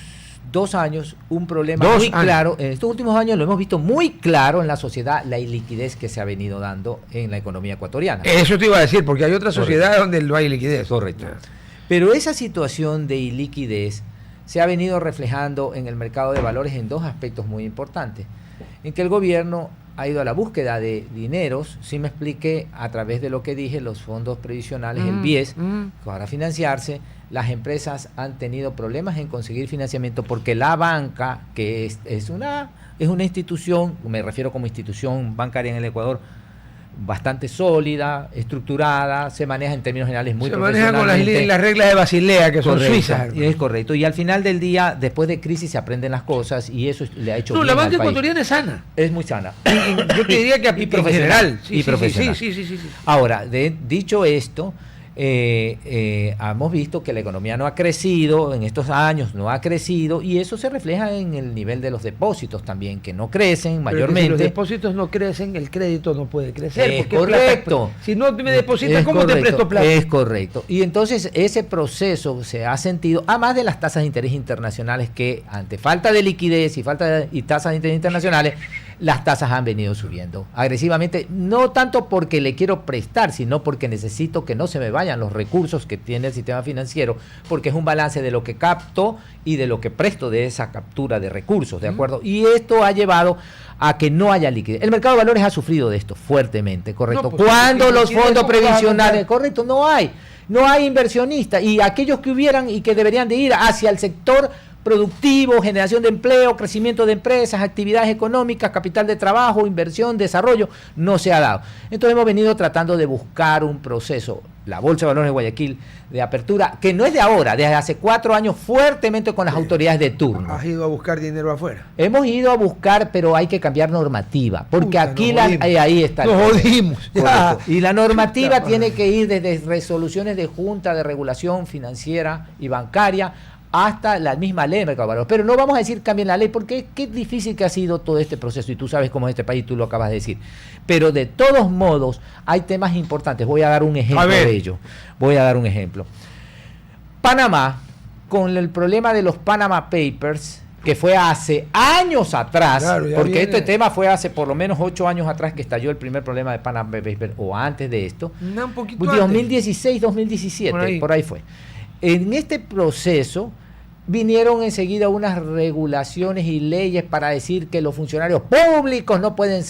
2 años un problema muy claro. En estos últimos años lo hemos visto muy claro en la sociedad, la iliquidez que se ha venido dando en la economía ecuatoriana. Eso te iba a decir, porque hay otras sociedades donde no hay liquidez. Correcto. Pero esa situación de iliquidez se ha venido reflejando en el mercado de valores en 2 aspectos muy importantes. En que el gobierno ha ido a la búsqueda de dineros, si me expliqué, a través de lo que dije, los fondos previsionales, el BIES, para financiarse. Las empresas han tenido problemas en conseguir financiamiento porque la banca, que es una institución, me refiero como institución bancaria en el Ecuador, bastante sólida, estructurada, se maneja en términos generales muy profesionalmente. Se maneja con las reglas de Basilea, que son suizas. Y es correcto. Y al final del día, después de crisis, se aprenden las cosas y eso le ha hecho bien la banca al país. ecuatoriana es sana. Es muy sana. Yo te diría que y profesional. Sí. Ahora, dicho esto, hemos visto que la economía no ha crecido en estos años, y eso se refleja en el nivel de los depósitos también, que no crecen mayormente. Si los depósitos no crecen, el crédito no puede crecer. Es correcto. Si no me depositas, ¿cómo te presto plata? Es correcto. Y entonces ese proceso se ha sentido, además de las tasas de interés internacionales, que ante falta de liquidez y tasas de interés internacionales, las tasas han venido subiendo agresivamente, no tanto porque le quiero prestar, sino porque necesito que no se me vayan los recursos que tiene el sistema financiero, porque es un balance de lo que capto y de lo que presto de esa captura de recursos, ¿de acuerdo? Y esto ha llevado a que no haya liquidez. El mercado de valores ha sufrido de esto fuertemente, ¿correcto? No, pues, cuando los fondos previsionales, correcto, no hay inversionistas, y aquellos que hubieran y que deberían de ir hacia el sector productivo, generación de empleo, crecimiento de empresas, actividades económicas, capital de trabajo, inversión, desarrollo, no se ha dado. Entonces hemos venido tratando de buscar un proceso la Bolsa de Valores de Guayaquil, de apertura, que no es de ahora, desde hace 4 años, fuertemente con las autoridades de turno. ¿Has ido a buscar dinero afuera? Hemos ido a buscar, pero hay que cambiar normativa, porque aquí ahí está. Nos jodimos. Y la normativa tiene que ir desde resoluciones de Junta de Regulación Financiera y Bancaria hasta la misma ley de mercado de valores. Pero no vamos a decir cambien la ley, porque qué difícil que ha sido todo este proceso, y tú sabes cómo es este país, tú lo acabas de decir. Pero de todos modos, hay temas importantes. Voy a dar un ejemplo de ello. Voy a dar un ejemplo. Panamá, con el problema de los Panama Papers, que fue hace años atrás, claro, porque este tema fue hace por lo menos 8 años atrás que estalló el primer problema de Panama Papers, o antes de esto, un poquito 2016, 2017, por ahí fue. En este proceso vinieron enseguida unas regulaciones y leyes para decir que los funcionarios públicos no pueden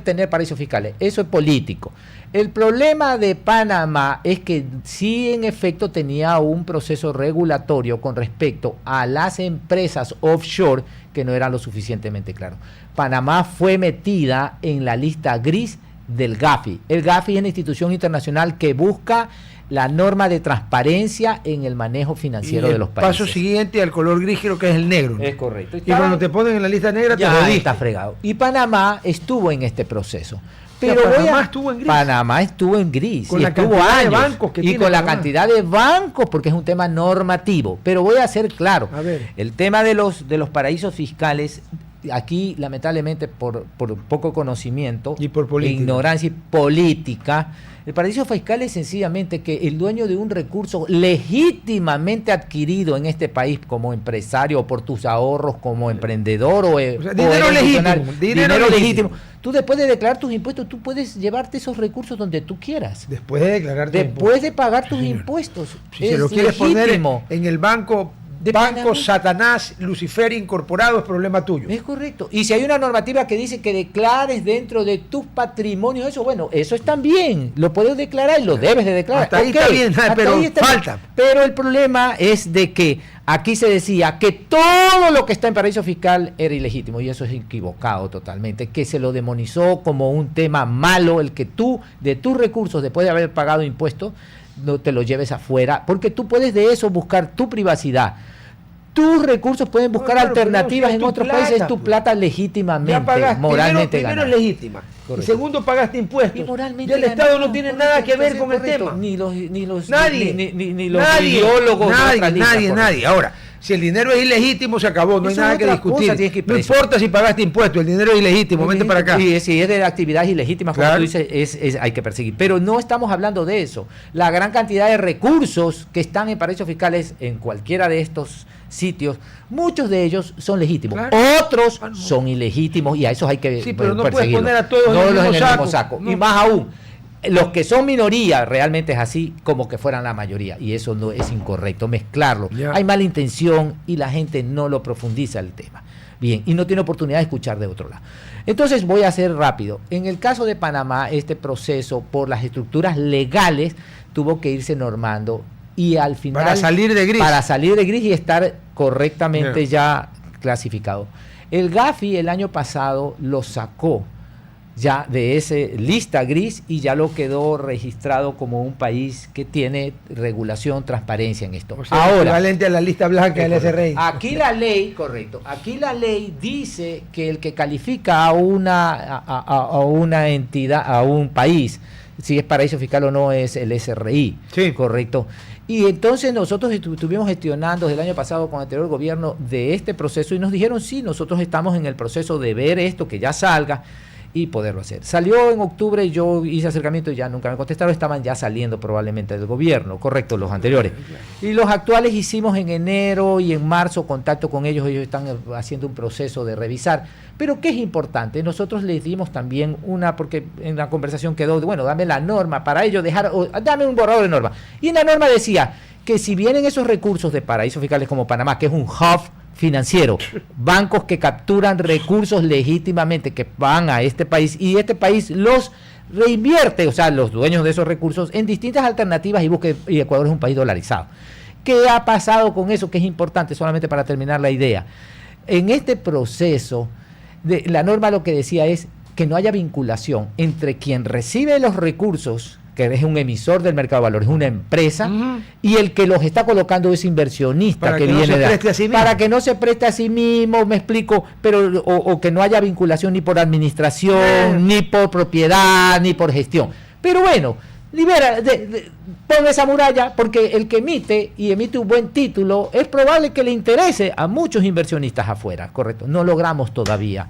tener paraísos fiscales. Eso es político. El problema de Panamá es que sí, en efecto, tenía un proceso regulatorio con respecto a las empresas offshore que no era lo suficientemente claro. Panamá fue metida en la lista gris del GAFI. El GAFI es una institución internacional que busca la norma de transparencia en el manejo financiero de los países. Paso siguiente al color gris, creo que es el negro, ¿no? Es correcto. Y cuando te ponen en la lista negra, ya te está fregado. Y Panamá estuvo en este proceso. Pero Panamá estuvo en gris. Panamá estuvo en gris. Con la cantidad de bancos que tiene. Y con la cantidad de bancos, porque es un tema normativo. Pero voy a ser claro. A ver. El tema de los paraísos fiscales, aquí lamentablemente por poco conocimiento y por política, ignorancia y política, el paraíso fiscal es sencillamente que el dueño de un recurso legítimamente adquirido en este país como empresario o por tus ahorros como emprendedor o sea, dinero legítimo. Tú después de declarar tus impuestos, tú puedes llevarte esos recursos donde tú quieras. Después de declarar tus impuestos. De pagar tus impuestos. Si se lo quieres legítimo. Poner en el banco Satanás, Lucifer incorporado, es problema tuyo. Es correcto. Y si hay una normativa que dice que declares dentro de tus patrimonios eso, bueno, eso está bien. Lo puedes declarar y lo debes de declarar. Hasta ahí está bien, pero falta. Bien. Pero el problema es de que aquí se decía que todo lo que está en paraíso fiscal era ilegítimo, y eso es equivocado totalmente, que se lo demonizó como un tema malo, el que tú, de tus recursos, después de haber pagado impuestos, no te lo lleves afuera, porque tú puedes de eso buscar tu privacidad. Tus recursos pueden buscar alternativas en otros países, es tu plata legítimamente, ya pagaste, moralmente primero es legítima. Y segundo, pagaste impuestos. Y moralmente ya el Estado no tiene nada que ver con el tema. Ni los ideólogos. Nadie. Ahora, si el dinero es ilegítimo, se acabó, no hay nada que discutir. No importa si pagaste impuestos, el dinero es ilegítimo, vente para acá. Y si es de actividades ilegítimas, como tú dices, hay que perseguir. Pero no estamos hablando de eso. La gran cantidad de recursos que están en paraísos fiscales en cualquiera de estos sitios, muchos de ellos son legítimos, otros son ilegítimos, y a esos hay que pero no puedes poner a todos en el mismo saco. No. Y más aún, los que son minoría realmente es así como que fueran la mayoría, y eso no es incorrecto, mezclarlo. Hay mala intención y la gente no lo profundiza el tema. Bien, y no tiene oportunidad de escuchar de otro lado. Entonces voy a ser rápido. En el caso de Panamá, este proceso por las estructuras legales tuvo que irse normando, y al final para salir de gris y estar correctamente ya clasificado. El GAFI el año pasado lo sacó ya de ese lista gris y ya lo quedó registrado como un país que tiene regulación, transparencia en esto. O sea, ahora, equivalente a la lista blanca del SRI. Aquí la ley, correcto, aquí la ley dice que el que califica a una entidad, a un país, si es paraíso fiscal o no, es el SRI, correcto. Y entonces nosotros estuvimos gestionando desde el año pasado con el anterior gobierno de este proceso, y nos dijeron, sí, nosotros estamos en el proceso de ver esto, que ya salga y poderlo hacer. Salió en octubre, yo hice acercamiento y ya nunca me contestaron, estaban ya saliendo probablemente del gobierno, correcto, los anteriores. Y los actuales hicimos en enero y en marzo contacto con ellos están haciendo un proceso de revisar. Pero ¿qué es importante? Nosotros les dimos también porque en la conversación quedó, bueno, dame la norma para ello, dame un borrador de norma. Y en la norma decía que si vienen esos recursos de paraísos fiscales como Panamá, que es un hub financiero, bancos que capturan recursos legítimamente que van a este país, y este país los reinvierte, o sea, los dueños de esos recursos, en distintas alternativas, y Ecuador es un país dolarizado. ¿Qué ha pasado con eso? Que es importante, solamente para terminar la idea. En este proceso, la norma lo que decía es que no haya vinculación entre quien recibe los recursos que es un emisor del mercado de valores, una empresa, y el que los está colocando es inversionista para que no viene se preste a sí mismo. para que no se preste a sí mismo, me explico, pero o que no haya vinculación ni por administración, ni por propiedad, ni por gestión. Pero bueno, libera, pon esa muralla, porque el que emite y emite un buen título es probable que le interese a muchos inversionistas afuera, correcto. No logramos todavía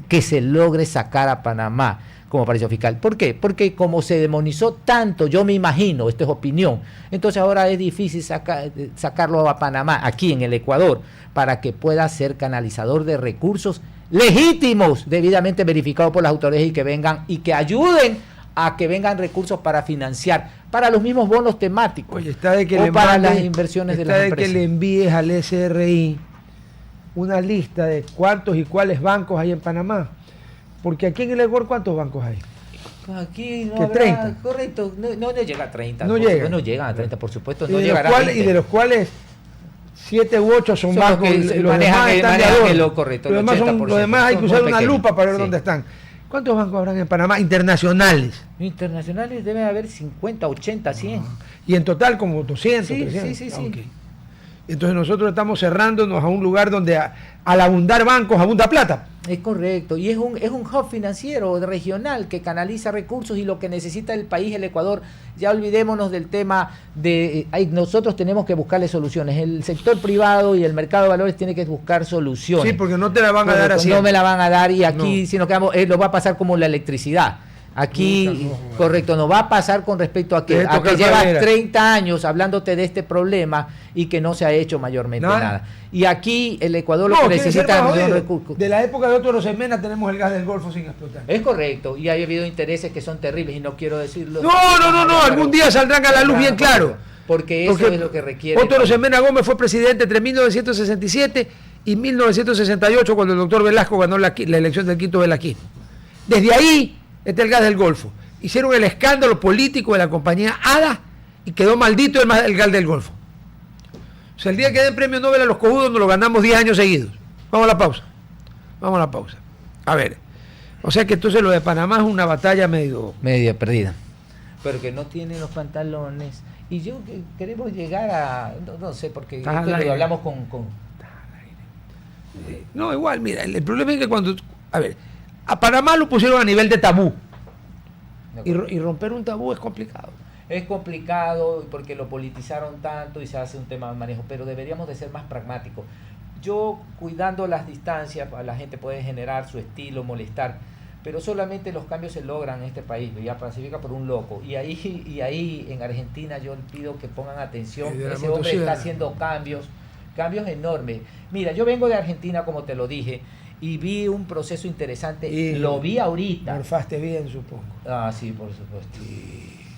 que se logre sacar a Panamá como paraíso fiscal. ¿Por qué? Porque como se demonizó tanto, yo me imagino, esto es opinión, entonces ahora es difícil sacarlo a Panamá, aquí en el Ecuador, para que pueda ser canalizador de recursos legítimos, debidamente verificados por las autoridades y que vengan y que ayuden a que vengan recursos para financiar, para los mismos bonos temáticos. Oye, está de que o le para mandes, las inversiones de las está de empresas. que le envíes al SRI una lista de cuántos y cuáles bancos hay en Panamá. Porque aquí en el Ecuador, ¿cuántos bancos hay? Aquí no ¿Que habrá, 30? correcto, no llega a 30. No llega. No llegan a 30, por supuesto, Y no de, llegará los a cuales, 20. y de los cuales 7 u 8 son Son los bancos, que y los manejan demás el- están de manejan adorno. lo correcto, Los el demás, 80%, los demás hay que son usar muy una pequeños, lupa para ver sí. dónde están. ¿Cuántos bancos habrán en Panamá? Internacionales. Internacionales deben haber 50, 80, 100. Y en total como 200, Sí, 300. sí. Ok. Entonces nosotros estamos cerrándonos a un lugar donde al abundar bancos abunda plata. Es correcto, y es un hub financiero regional que canaliza recursos y lo que necesita el país, el Ecuador. Ya olvidémonos del tema de nosotros tenemos que buscarle soluciones. El sector privado y el mercado de valores tiene que buscar soluciones. Sí, porque no te la van a dar así. No me la van a dar y aquí No. si nos quedamos, lo va a pasar como la electricidad. Aquí, No. correcto, nos va a pasar con respecto a que Deje tocar llevas madera. 30 años hablándote de este problema y que no se ha hecho mayormente nada. Y aquí el Ecuador lo que quiere ser necesita más es mayor jodido. recurso. De la época de Otto Rosemena tenemos el gas del Golfo sin explotar. Es correcto, y ha habido intereses que son terribles y no quiero decirlo. No, algún día saldrán a la luz bien claro. Porque eso es lo que requiere. Otto Rosemena Gómez fue presidente entre 1967 y 1968 cuando el doctor Velasco ganó la elección del quinto Velasquismo. Desde ahí está el gas del Golfo. Hicieron el escándalo político de la compañía ADA y quedó maldito el gas del Golfo. O sea, el día que den premio Nobel a los cojudos nos lo ganamos 10 años seguidos. Vamos a la pausa. A ver. O sea que entonces lo de Panamá es una batalla media perdida. Pero que no tiene los pantalones. Y yo queremos llegar a... No sé, porque esto lo hablamos con... No, igual, mira, el problema es que cuando... A ver, a Panamá lo pusieron a nivel de tabú. Y romper un tabú es complicado. Es complicado porque lo politizaron tanto y se hace un tema de manejo, pero deberíamos de ser más pragmáticos. Yo, cuidando las distancias, la gente puede generar su estilo, molestar, pero solamente los cambios se logran en este país, ya pacifica por un loco. Y ahí en Argentina yo pido que pongan atención, ese hombre está haciendo cambios enormes. Mira, yo vengo de Argentina, como te lo dije, y vi un proceso interesante, y lo vi ahorita. Morfaste bien, supongo. Ah, sí, por supuesto.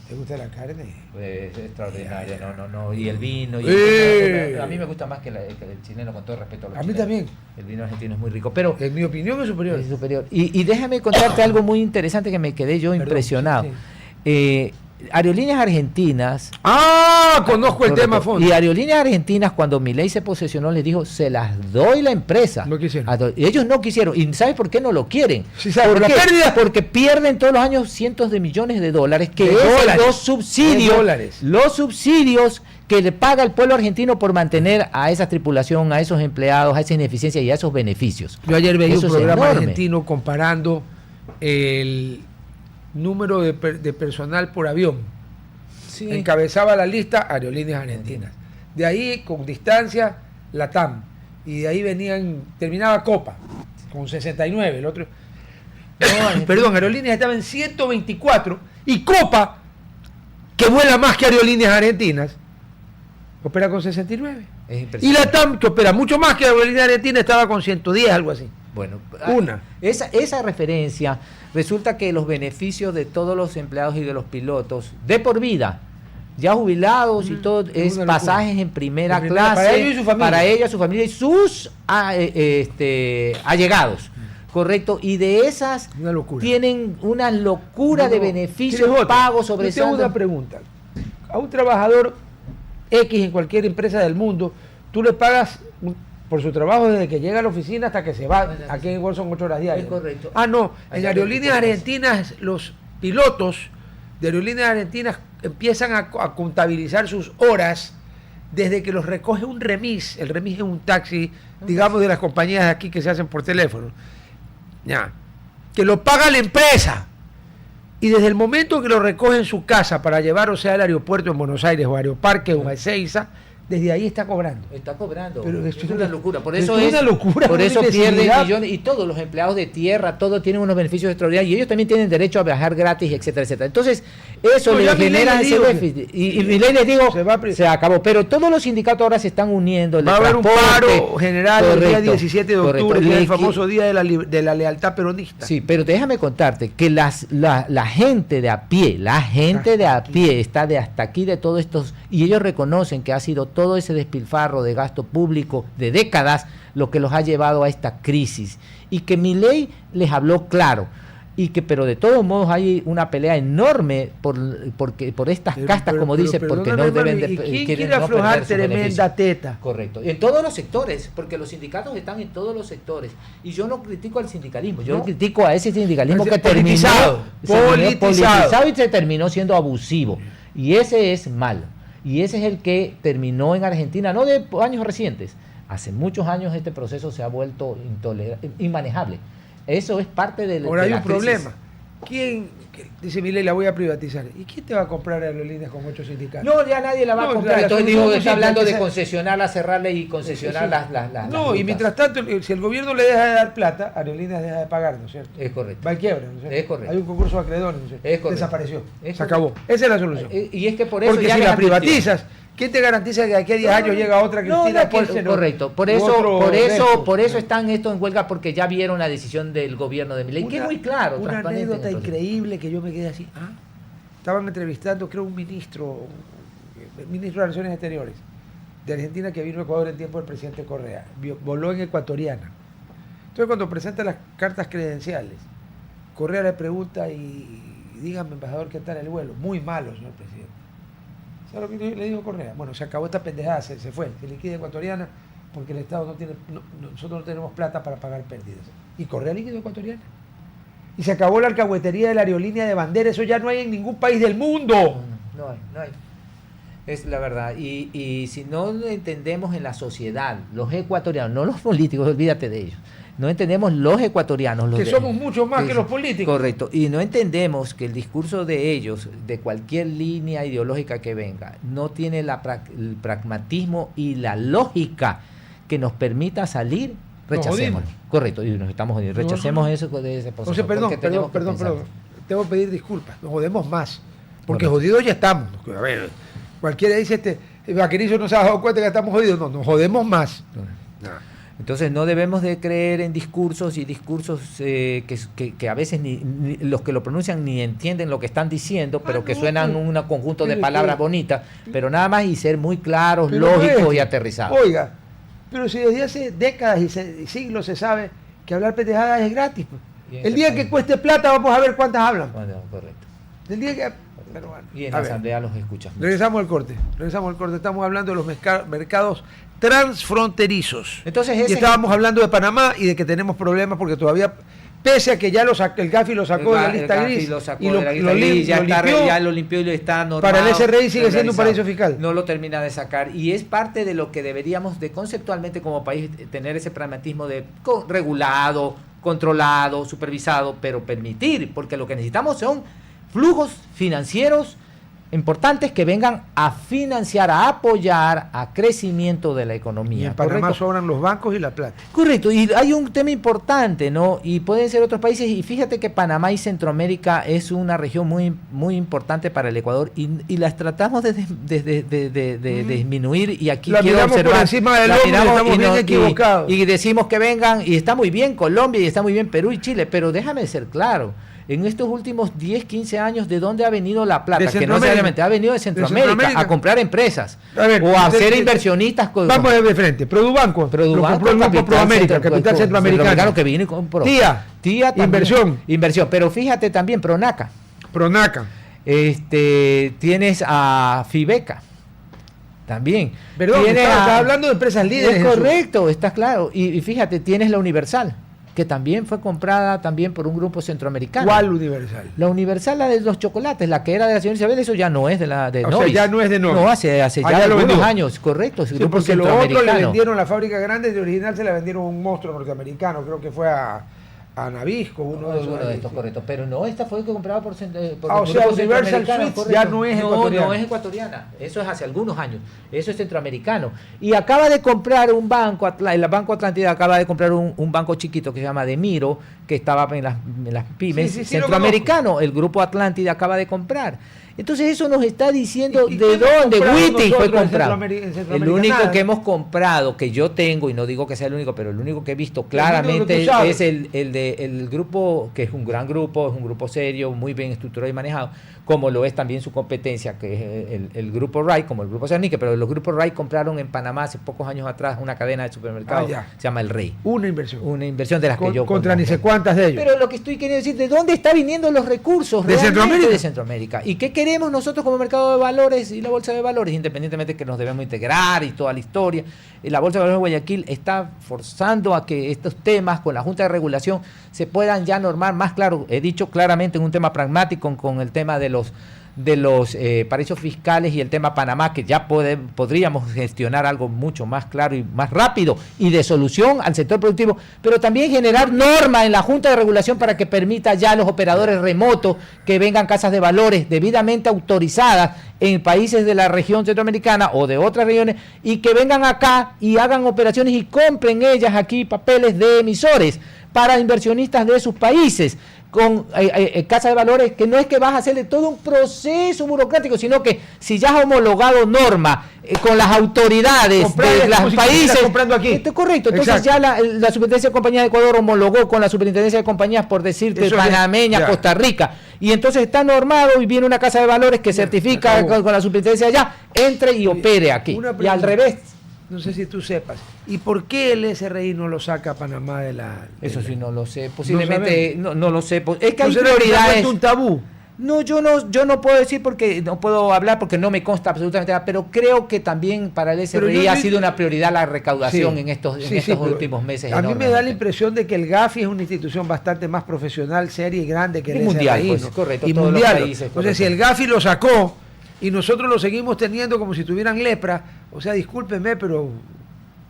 ¿Te gusta la carne? Pues extraordinaria, no. Y el vino. A mí me gusta más que el chileno, con todo respeto a los chilenos. A mí también. El vino argentino es muy rico, pero... En mi opinión es superior. Es superior. Y déjame contarte algo muy interesante que me quedé yo impresionado. Sí. Aerolíneas Argentinas... Conozco el tema a fondo. Y Aerolíneas Argentinas, cuando Milei se posesionó, les dijo, se las doy la empresa. No quisieron. Ellos no quisieron. ¿Y sabes por qué no lo quieren? Sí, ¿sabes por qué? Porque pierden todos los años cientos de millones de dólares, que los subsidios que le paga el pueblo argentino por mantener a esa tripulación, a esos empleados, a esa ineficiencia y a esos beneficios. Yo ayer veía un programa argentino comparando el número de personal por avión. Sí. Encabezaba la lista Aerolíneas Argentinas. De ahí, con distancia, LATAM. Y de ahí terminaba Copa, con 69. El otro. Perdón, Aerolíneas estaba en 124. Y Copa, que vuela más que Aerolíneas Argentinas, opera con 69. Y LATAM, que opera mucho más que Aerolíneas Argentinas, estaba con 110, algo así. Bueno, esa referencia, resulta que los beneficios de todos los empleados y de los pilotos, de por vida, ya jubilados y todo, es pasajes en primera clase para ellos y su familia. Para ella, su familia y sus allegados. Correcto, y de esas tienen una locura de beneficios pagos sobre eso. Yo tengo una pregunta. A un trabajador X en cualquier empresa del mundo, tú le pagas por su trabajo desde que llega a la oficina hasta que se va. Aquí en igual son 8 horas diarias. Es correcto. No, en Aerolíneas Argentinas los pilotos de Aerolíneas Argentinas empiezan a contabilizar sus horas desde que los recoge un remis. El remis es un taxi, digamos, de las compañías de aquí que se hacen por teléfono. Ya. Que lo paga la empresa. Y desde el momento que lo recoge en su casa para llevar, o sea, al aeropuerto en Buenos Aires o Aeroparque o a Ezeiza, desde ahí está cobrando. Está cobrando. Pero es una locura. Por eso es una locura. Por eso pierden millones. Y todos los empleados de tierra, todos tienen unos beneficios extraordinarios. Y ellos también tienen derecho a viajar gratis, etcétera, etcétera. Entonces, eso le genera ese déficit. Y Milei les digo, se acabó. Pero todos los sindicatos ahora se están uniendo. Va a haber un paro general el día 17 de octubre, que es el famoso día de la lealtad peronista. Sí, pero déjame contarte que la gente de a pie, está de hasta aquí de todos estos, y ellos reconocen que ha sido todo ese despilfarro de gasto público de décadas lo que los ha llevado a esta crisis, y que Milei les habló claro, y que pero de todos modos hay una pelea enorme por estas castas, como dice, porque no deben de... ¿Quién quiere aflojar tremenda teta? Correcto, en todos los sectores, porque los sindicatos están en todos los sectores, y yo no critico al sindicalismo, yo critico a ese sindicalismo que politizado y se terminó siendo abusivo, y ese es malo. Y ese es el que terminó en Argentina, no de años recientes. Hace muchos años este proceso se ha vuelto inmanejable. Eso es parte de la Ahora hay un problema. ¿Quién, dice Milei, la voy a privatizar? ¿Y quién te va a comprar aerolíneas con 8 sindicatos? No, ya nadie la va a comprar. Entonces digo, está hablando de concesionarla, cerrarla y concesionar las no, y mientras tanto, si el gobierno le deja de dar plata, Aerolíneas deja de pagar, ¿no es cierto? Es correcto. Va en quiebra, ¿no es cierto? Es correcto. Hay un concurso de acreedores, ¿no es cierto? Es correcto. Desapareció. Es se acabó. Esa es la solución. Y es que por eso porque ya si la privatizas, ¿quién te garantiza que de aquí a 10 años llega otra Cristina Kirchner? Correcto. Por eso están estos en huelga, porque ya vieron la decisión del gobierno de Milei, que es muy claro. Una anécdota increíble que yo me quedé así. Estaban entrevistando, creo, un ministro de Relaciones Exteriores de Argentina que vino a Ecuador en tiempo del presidente Correa. Voló en ecuatoriana. Entonces, cuando presenta las cartas credenciales, Correa le pregunta y dígame, embajador, ¿qué tal el vuelo? Muy malo, señor presidente. ¿Sabes lo que le dijo Correa? Bueno, se acabó esta pendejada, se fue, se liquida ecuatoriana porque el Estado no tiene, nosotros no tenemos plata para pagar pérdidas. Y Correa liquidó ecuatoriana. Y se acabó la alcahuetería de la aerolínea de bandera, eso ya no hay en ningún país del mundo. No hay. Es la verdad. Y si no lo entendemos en la sociedad, los ecuatorianos, no los políticos, olvídate de ellos. No entendemos los ecuatorianos. Que somos mucho más que los políticos. Correcto. Y no entendemos que el discurso de ellos, de cualquier línea ideológica que venga, no tiene el pragmatismo y la lógica que nos permita salir. Rechacémoslo. Correcto. Y nos estamos jodiendo. Rechacemos eso de ese proceso. José, perdón. Tengo que pedir disculpas. Nos jodemos más. Porque jodidos ya estamos. A ver, cualquiera dice, Vaquerizo no se ha dado cuenta que estamos jodidos. No, nos jodemos más. Entonces no debemos de creer en discursos que a veces ni los que lo pronuncian ni entienden lo que están diciendo, pero que suenan un conjunto de palabras bonitas, pero nada más, y ser muy claros, lógicos y aterrizados. Oiga, pero si desde hace décadas y siglos se sabe que hablar pendejadas es gratis. El día que cueste plata vamos a ver cuántas hablan. Bueno, correcto. El día que... Pero bueno, y en la asamblea los escuchan. Regresamos al corte. Estamos hablando de los mercados transfronterizos. Entonces, y estábamos hablando de Panamá y de que tenemos problemas porque todavía, pese a que ya el Gafi lo sacó de la lista gris ya lo limpió y está normado. Para el SRI sigue siendo un paraíso fiscal. No lo termina de sacar, y es parte de lo que deberíamos de conceptualmente como país tener ese pragmatismo de regulado, controlado, supervisado, pero permitir, porque lo que necesitamos son flujos financieros importantes que vengan a financiar, a apoyar a crecimiento de la economía. Y en Panamá sobran los bancos y la plata. Correcto, y hay un tema importante, ¿no? Y pueden ser otros países, y fíjate que Panamá y Centroamérica es una región muy, muy importante para el Ecuador, y las tratamos de disminuir, y aquí la quiero observar, por encima del hombro, estamos bien equivocados. Y decimos que vengan, y está muy bien Colombia, y está muy bien Perú y Chile, pero déjame ser claro. En estos últimos 10, 15 años, ¿de dónde ha venido la plata? Que no necesariamente ha venido de Centroamérica a comprar empresas o a ser inversionistas. Vamos de frente. Produbanco compró el Banco Proamérica, Capital Centroamericano. Que vino y compró. Tía también, inversión. Pero fíjate también, Pronaca. Tienes a Fibeca. También. Perdón, estás hablando de empresas líderes. Es correcto, está claro. Y fíjate, tienes la Universal. que también fue comprada también por un grupo centroamericano. ¿Cuál Universal? La Universal, la de los chocolates, la que era de la señora Isabel, eso ya no es de la de Novis. O sea, ya no es de Novis. No, hace ya algunos años, correcto. Ese grupo porque los otros le vendieron la fábrica grande, de original se la vendieron a un monstruo norteamericano, creo que fue a Nabisco, uno de estos, correcto. Pero no, esta fue comprada por o sea, Universal Sweets ya no es ecuatoriana. No es ecuatoriana, eso es hace algunos años, eso es centroamericano. Y acaba de comprar un banco, el Banco Atlántida acaba de comprar un banco chiquito que se llama Demiro, que estaba en las pymes, centroamericano, el Grupo Atlántida acaba de comprar. Entonces eso nos está diciendo de dónde Witty fue comprado. El único que hemos comprado, que yo tengo, y no digo que sea el único, pero el único que he visto claramente es el grupo, que es un gran grupo, es un grupo serio, muy bien estructurado y manejado, como lo es también su competencia, que es el Grupo Ray, como el Grupo Cernique, pero los Grupos Ray compraron en Panamá hace pocos años atrás una cadena de supermercados, se llama El Rey. Una inversión de las que yo contra ni sé cuántas de ellos. Pero lo que estoy queriendo decir, ¿de dónde están viniendo los recursos de Centroamérica? De Centroamérica. ¿Y qué queremos nosotros como mercado de valores y la Bolsa de Valores, independientemente de que nos debemos integrar y toda la historia? La Bolsa de Valores de Guayaquil está forzando a que estos temas con la Junta de Regulación se puedan ya normar más claro. He dicho claramente en un tema pragmático con el tema de los paraísos fiscales y el tema Panamá, que ya podríamos gestionar algo mucho más claro y más rápido y de solución al sector productivo, pero también generar normas en la Junta de Regulación para que permita ya a los operadores remotos que vengan casas de valores debidamente autorizadas en países de la región centroamericana o de otras regiones y que vengan acá y hagan operaciones y compren ellas aquí papeles de emisores para inversionistas de sus países, con casa de valores, que no es que vas a hacerle todo un proceso burocrático, sino que si ya has homologado norma con las autoridades de los países, comprando aquí. Esto es correcto. Entonces ya la Superintendencia de Compañías de Ecuador homologó con la Superintendencia de Compañías, por decirte, panameña, Costa Rica, y entonces está normado y viene una casa de valores que certifica con la Superintendencia allá, entre y opere aquí. Y al revés. No sé si tú sepas. ¿Y por qué el SRI no lo saca a Panamá de la...? Eso sí no lo sé. Posiblemente no lo sé. Es que hay prioridades. ¿Es un tabú? No, yo no puedo decir porque no puedo hablar porque no me consta absolutamente nada, pero creo que también para el SRI ha sido una prioridad la recaudación en estos últimos meses. A mí me da la impresión de que el GAFI es una institución bastante más profesional, seria y grande que el mundial, SRI. Pues, correcto, y todos mundial. Los países, entonces, si el GAFI lo sacó y nosotros lo seguimos teniendo como si tuvieran lepra, o sea, discúlpenme, pero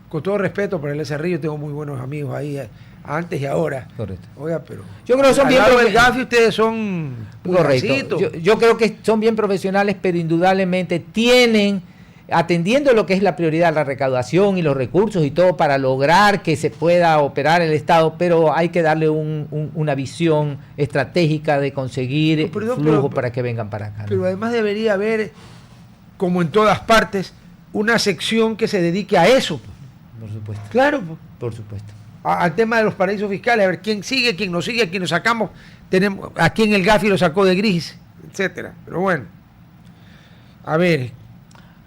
con todo respeto por el SRI, yo tengo muy buenos amigos ahí, antes y ahora. Correcto. Oiga, pero yo creo que son bien del GAFI ustedes son correcto. Yo creo que son bien profesionales, pero indudablemente tienen, atendiendo lo que es la prioridad, la recaudación y los recursos y todo para lograr que se pueda operar el Estado, pero hay que darle una visión estratégica de conseguir flujo para que vengan para acá. Pero además debería haber, como en todas partes, una sección que se dedique a eso. Por supuesto. Claro. Por supuesto. Al tema de los paraísos fiscales, a ver quién sigue, quién no sigue, a quién lo sacamos, tenemos a quién el GAFI lo sacó de gris, etcétera. Pero bueno, a ver.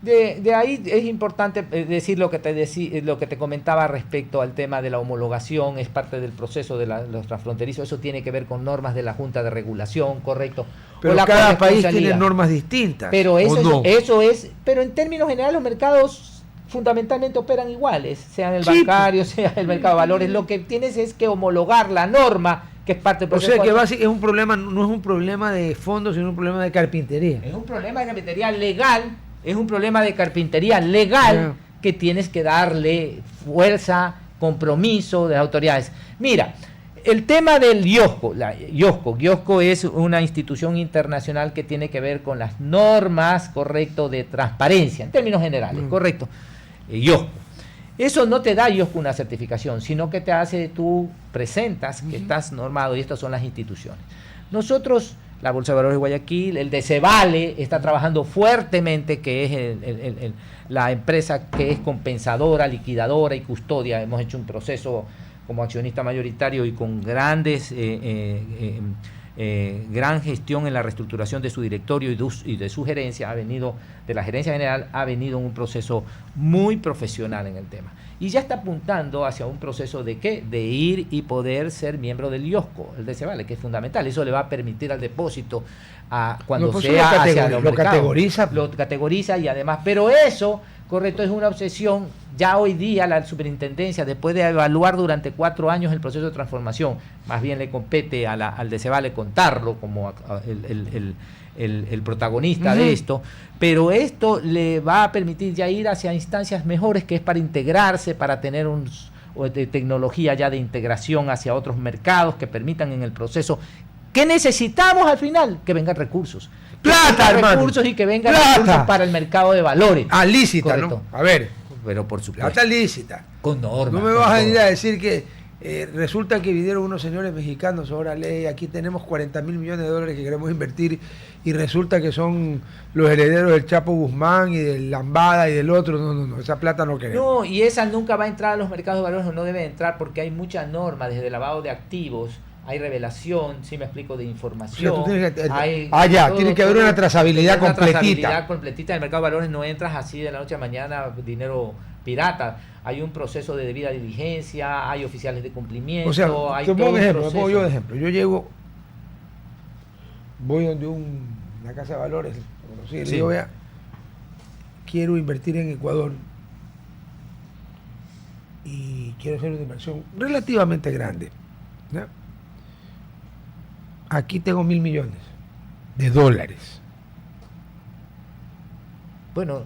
De ahí es importante decir lo que te comentaba respecto al tema de la homologación, es parte del proceso de los transfronterizos, eso tiene que ver con normas de la Junta de Regulación, correcto. Pero cada país tiene normas distintas. Pero eso es, pero en términos generales los mercados fundamentalmente operan iguales, sea el bancario, sea el mercado de valores, lo que tienes es que homologar la norma, que es parte del proceso. O sea que básicamente es un problema, no es un problema de fondo, sino un problema de carpintería. Es un problema de carpintería legal, que tienes que darle fuerza, compromiso de las autoridades. Mira, el tema del IOSCO es una institución internacional que tiene que ver con las normas, correcto, de transparencia, en términos generales, correcto. IOSCO. Eso no te da IOSCO una certificación, sino que te hace, tú presentas que estás normado y estas son las instituciones. Nosotros, la Bolsa de Valores de Guayaquil, el de Cevale está trabajando fuertemente, que es la empresa que es compensadora, liquidadora y custodia. Hemos hecho un proceso como accionista mayoritario y con gran gestión en la reestructuración de su directorio y de su gerencia, de la gerencia general, ha venido un proceso muy profesional en el tema. Y ya está apuntando hacia un proceso de ¿qué? De ir y poder ser miembro del IOSCO, el de Cevale, que es fundamental. Eso le va a permitir al depósito cuando lo categoriza y además, pero eso, correcto, es una obsesión Ya hoy día la superintendencia, después de evaluar durante 4 años el proceso de transformación, más bien le compete al de Cebale contarlo como el protagonista de esto, pero esto le va a permitir ya ir hacia instancias mejores, que es para integrarse, para tener de tecnología ya de integración hacia otros mercados que permitan en el proceso. ¿Qué necesitamos al final? Que vengan recursos. Plata, hermano. Recursos y que vengan recursos para el mercado de valores. Lícita, correcto. ¿no? A ver. Pero por supuesto. Plata lícita. Con normas. No me vas a ir a decir que resulta que vinieron unos señores mexicanos, órale, aquí tenemos 40.000 millones de dólares que queremos invertir, y resulta que son los herederos del Chapo Guzmán y de Lambada y del otro. No, esa plata no queremos. No, y esa nunca va a entrar a los mercados de valores, o no debe entrar, porque hay mucha norma, desde lavado de activos, hay revelación, si me explico, de información. O sea, tiene que haber todo, una trazabilidad completita. Una trazabilidad completita. En el mercado de valores no entras así de la noche a mañana, dinero pirata. Hay un proceso de debida diligencia, hay oficiales de cumplimiento. O sea, hay te pongo todo un ejemplo, proceso. me pongo yo de ejemplo. Yo voy donde una casa de valores, le digo, vea, quiero invertir en Ecuador y quiero hacer una inversión relativamente grande, ¿no? Aquí tengo 1.000 millones de dólares. Bueno,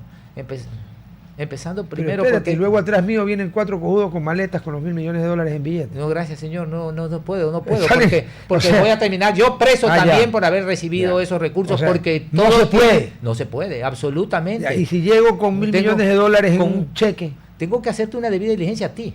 empezando Pero primero espérate, porque... y luego atrás mío vienen 4 cojudos con maletas con los 1.000 millones de dólares en billetes. No, gracias, señor, no puedo, Sale, porque o sea, voy a terminar yo preso también ya. por haber recibido Ya. esos recursos, O sea, porque no todo se puede. No se puede, absolutamente. Ya, y si llego con 1.000 millones de dólares en con- un cheque. Tengo que hacerte una debida diligencia a ti.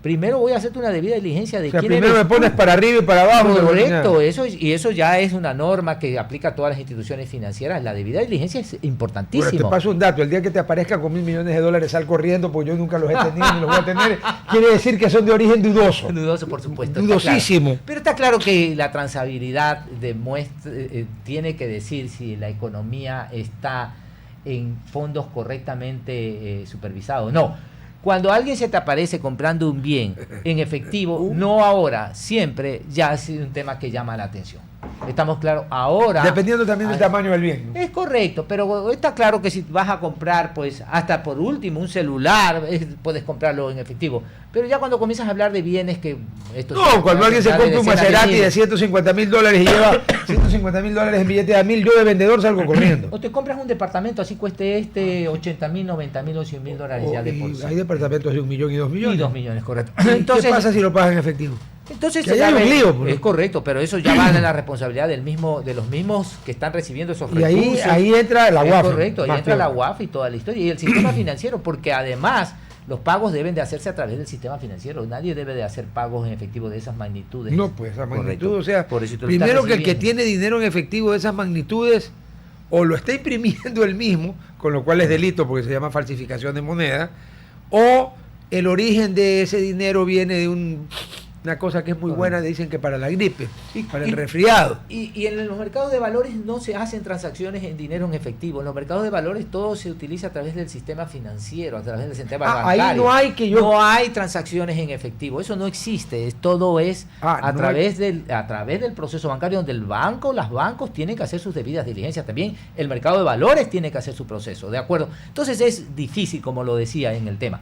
Primero voy a hacerte una debida diligencia de O sea, quién primero eres me pones tú. para arriba y para abajo. Correcto, eso ya es una norma que aplica a todas las instituciones financieras. La debida diligencia es Bueno, importantísimo. te paso un dato. El día que te aparezca con 1.000 millones de dólares, sal corriendo, porque yo nunca los he tenido ni los voy a tener. Quiere decir que son de origen dudoso. Dudoso, por supuesto. Dudosísimo. Está claro. Pero está claro que la transabilidad tiene que decir si la economía está en fondos correctamente supervisados. No. Cuando alguien se te aparece comprando un bien en efectivo, no ahora, siempre, ya ha sido un tema que llama la atención. Estamos claros, ahora... Dependiendo también del tamaño del bien, ¿no? Es correcto, pero está claro que si vas a comprar, pues hasta por último, un celular, puedes comprarlo en efectivo. Pero ya cuando comienzas a hablar de bienes que... No, cuando alguien se compra un Maserati de 150.000 dólares y lleva 150.000 dólares en billete de 1.000, yo de vendedor salgo corriendo. O te compras un departamento, así cueste 80.000, 90.000 o 100.000 dólares ya de por sí. Hay departamentos de 1 millón y 2 millones. Y 2 millones, correcto. Entonces, ¿qué pasa si lo pagas en efectivo? Entonces Que ahí hay un lío, pues. es correcto, pero eso ya va en la responsabilidad de los mismos que están recibiendo esos Y recursos. ahí entra la Es UAF. correcto, ahí entra la UAF y toda la historia. Y el sistema financiero, porque además los pagos deben de hacerse a través del sistema financiero. Nadie debe de hacer pagos en efectivo de esas magnitudes. No, pues esa magnitud, Correcto. o sea, Por eso tú lo primero estás que el que recibiendo. tiene dinero en efectivo de esas magnitudes o lo está imprimiendo él mismo, con lo cual es delito porque se llama falsificación de moneda, o el origen de ese dinero viene de una cosa que es muy buena, dicen que para la gripe, para el resfriado. Y en los mercados de valores no se hacen transacciones en dinero en efectivo. En los mercados de valores todo se utiliza a través del sistema financiero, a través del sistema bancario. Ahí no hay que No hay transacciones en efectivo. Eso no existe. Todo es a través del proceso bancario, donde los bancos tienen que hacer sus debidas diligencias. También el mercado de valores tiene que hacer su proceso, ¿de acuerdo? Entonces es difícil, como lo decía en el tema.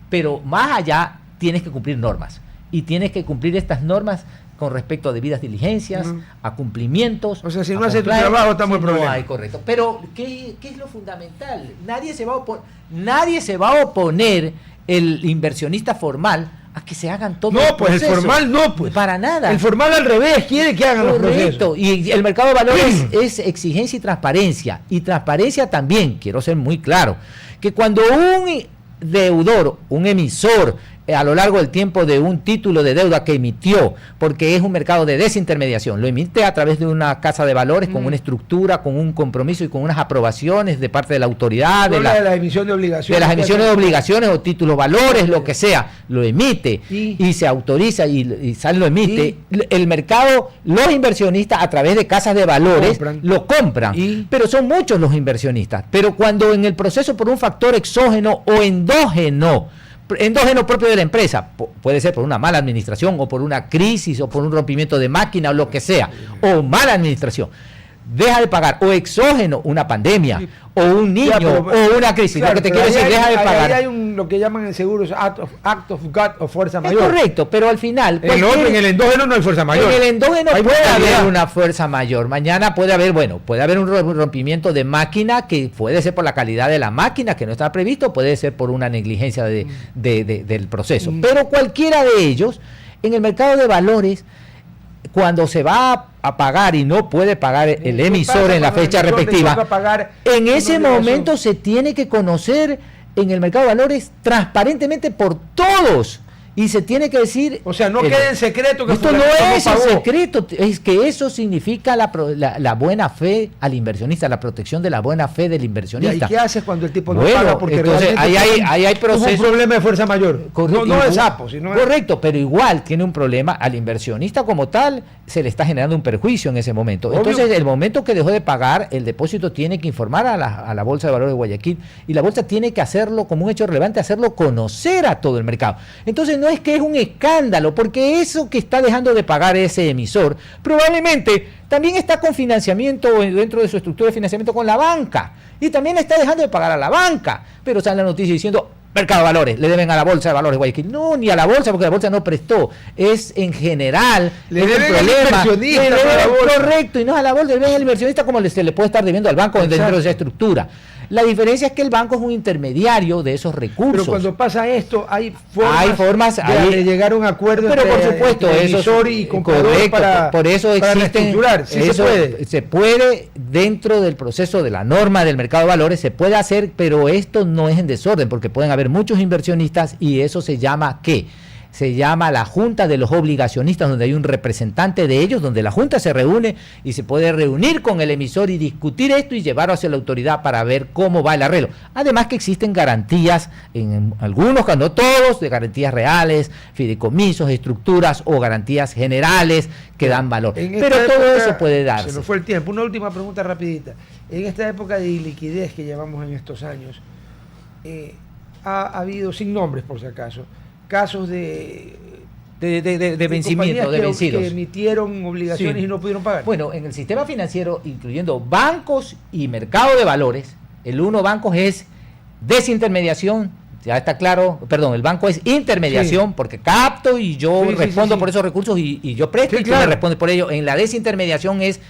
Pero más allá tienes que cumplir normas. Y tienes que cumplir estas normas con respecto a debidas diligencias, a cumplimientos. O sea, si no haces tu trabajo, estamos en problema. No hay, correcto. Pero, ¿qué es lo fundamental? Nadie se va a oponer, el inversionista formal, a que se hagan todos los pues procesos. el formal no, pues. Para nada. El formal al revés quiere que hagan los procesos. Correcto. Y el mercado de valores es exigencia y transparencia. Y transparencia también, quiero ser muy claro, que cuando un deudor, un emisor, a lo largo del tiempo de un título de deuda que emitió, porque es un mercado de desintermediación, lo emite a través de una casa de valores con una estructura, con un compromiso y con unas aprobaciones de parte de la autoridad, de la emisión de obligaciones. De las emisiones de obligaciones o títulos valores, lo que sea, lo emite y se autoriza y sale, lo emite. El mercado, los inversionistas a través de casas de valores lo compran, pero son muchos los inversionistas. Pero cuando en el proceso por un factor exógeno o endógeno propio de la empresa, puede ser por una mala administración o por una crisis o por un rompimiento de máquina o lo que sea, o mala administración, deja de pagar, o exógeno, una pandemia, sí, o un niño, o una crisis, claro, lo que te quiero decir, deja de pagar. Ahí hay lo que llaman en seguros act of God o fuerza mayor. Es correcto, pero al final... En el endógeno no hay fuerza mayor. En el endógeno puede haber una fuerza mayor. Mañana puede haber un rompimiento de máquina que puede ser por la calidad de la máquina que no está previsto, puede ser por una negligencia del proceso. Pero cualquiera de ellos, en el mercado de valores, cuando se va a pagar y no puede pagar el emisor en la fecha respectiva, en ese momento se tiene que conocer en el mercado de valores transparentemente por todos. Y se tiene que decir... O sea, no quede en secreto que esto no es en secreto, es que eso significa la buena fe al inversionista, la protección de la buena fe del inversionista. ¿Y qué haces cuando el tipo no paga? Porque entonces ahí hay procesos... un problema de fuerza mayor. No de sapo, sino... Correcto, pero igual tiene un problema al inversionista como tal, se le está generando un perjuicio en ese momento. Obvio. Entonces, el momento que dejó de pagar, el depósito tiene que informar a la Bolsa de Valores de Guayaquil, y la Bolsa tiene que hacerlo como un hecho relevante, hacerlo conocer a todo el mercado. Entonces, no es que es un escándalo, porque eso que está dejando de pagar ese emisor probablemente también está con financiamiento dentro de su estructura de financiamiento con la banca, y también está dejando de pagar a la banca, pero sale la noticia diciendo mercado de valores, le deben a la Bolsa de Valores de Guayaquil. No, ni a la Bolsa, porque la Bolsa no prestó, es en general, le deben al inversionista. Correcto, y no a la Bolsa, le deben al inversionista como se le puede estar debiendo al banco dentro de esa estructura. La diferencia es que el banco es un intermediario de esos recursos. Pero cuando pasa esto, hay formas de llegar a un acuerdo. Pero por supuesto, emisor y comprador por eso existen, se puede dentro del proceso de la norma del mercado de valores, se puede hacer, pero esto no es en desorden, porque pueden haber muchos inversionistas, y eso se llama ¿qué? Se llama la Junta de los Obligacionistas, donde hay un representante de ellos, donde la Junta se reúne y se puede reunir con el emisor y discutir esto y llevarlo hacia la autoridad para ver cómo va el arreglo. Además que existen garantías, en algunos, no todos, de garantías reales, fideicomisos, estructuras o garantías generales que dan valor. Pero todo eso puede darse. Se nos fue el tiempo. Una última pregunta rapidita. En esta época de iliquidez que llevamos en estos años, ha habido, sin nombres por si acaso, casos de vencimiento, de vencidos, que emitieron obligaciones y no pudieron pagar. Bueno, en el sistema financiero, incluyendo bancos y mercado de valores, el bancos es desintermediación, ya está claro, perdón, el banco es intermediación, porque capto y yo respondo por esos recursos y yo presto y tú me respondes por ello. En la desintermediación es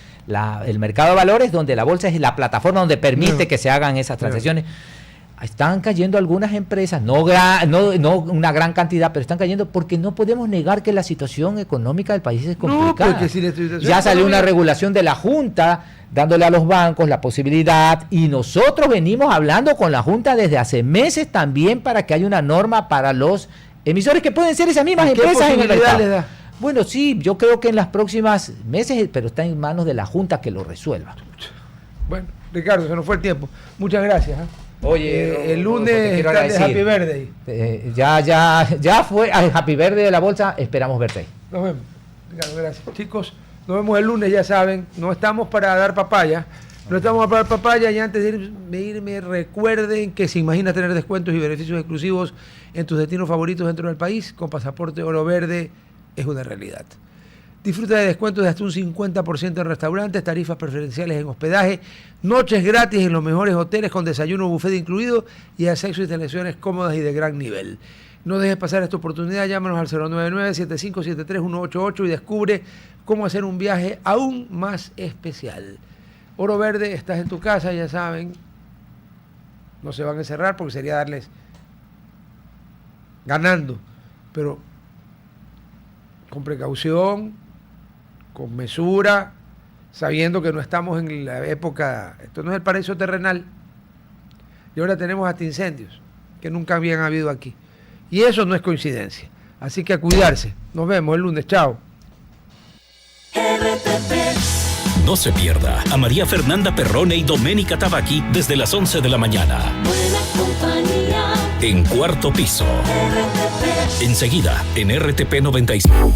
el mercado de valores, donde la bolsa es la plataforma donde permite que se hagan esas transacciones. Están cayendo algunas empresas, no una gran cantidad, pero están cayendo porque no podemos negar que la situación económica del país es complicada. Ya salió una regulación de la Junta dándole a los bancos la posibilidad, y nosotros venimos hablando con la Junta desde hace meses también para que haya una norma para los emisores que pueden ser esas mismas empresas en el mercado. Le da? Bueno, sí, yo creo que en las próximas meses, pero está en manos de la Junta que lo resuelva. Bueno, Ricardo, se nos fue el tiempo. Muchas gracias. Oye, el lunes está de Happy Birthday. Ya fue al Happy Birthday de la bolsa, esperamos verte ahí. Nos vemos. Gracias. Chicos, nos vemos el lunes, ya saben, no estamos para dar papaya, y antes de irme, recuerden que si imaginas tener descuentos y beneficios exclusivos en tus destinos favoritos dentro del país, con Pasaporte Oro Verde es una realidad. Disfruta de descuentos de hasta un 50% en restaurantes, tarifas preferenciales en hospedaje, noches gratis en los mejores hoteles con desayuno buffet incluido y acceso a instalaciones cómodas y de gran nivel. No dejes pasar esta oportunidad, llámanos al 099-7573-188 y descubre cómo hacer un viaje aún más especial. Oro Verde, estás en tu casa, ya saben, no se van a encerrar porque sería darles ganando, pero con precaución, con mesura, sabiendo que no estamos en la época, esto no es el paraíso terrenal, y ahora tenemos hasta incendios que nunca habían habido aquí, y eso no es coincidencia, así que a cuidarse. Nos vemos el lunes, chao. No se pierda a María Fernanda Perrone y Doménica Tabaqui desde las 11 de la mañana. Buena compañía. En Cuarto Piso. Enseguida en RTP 95.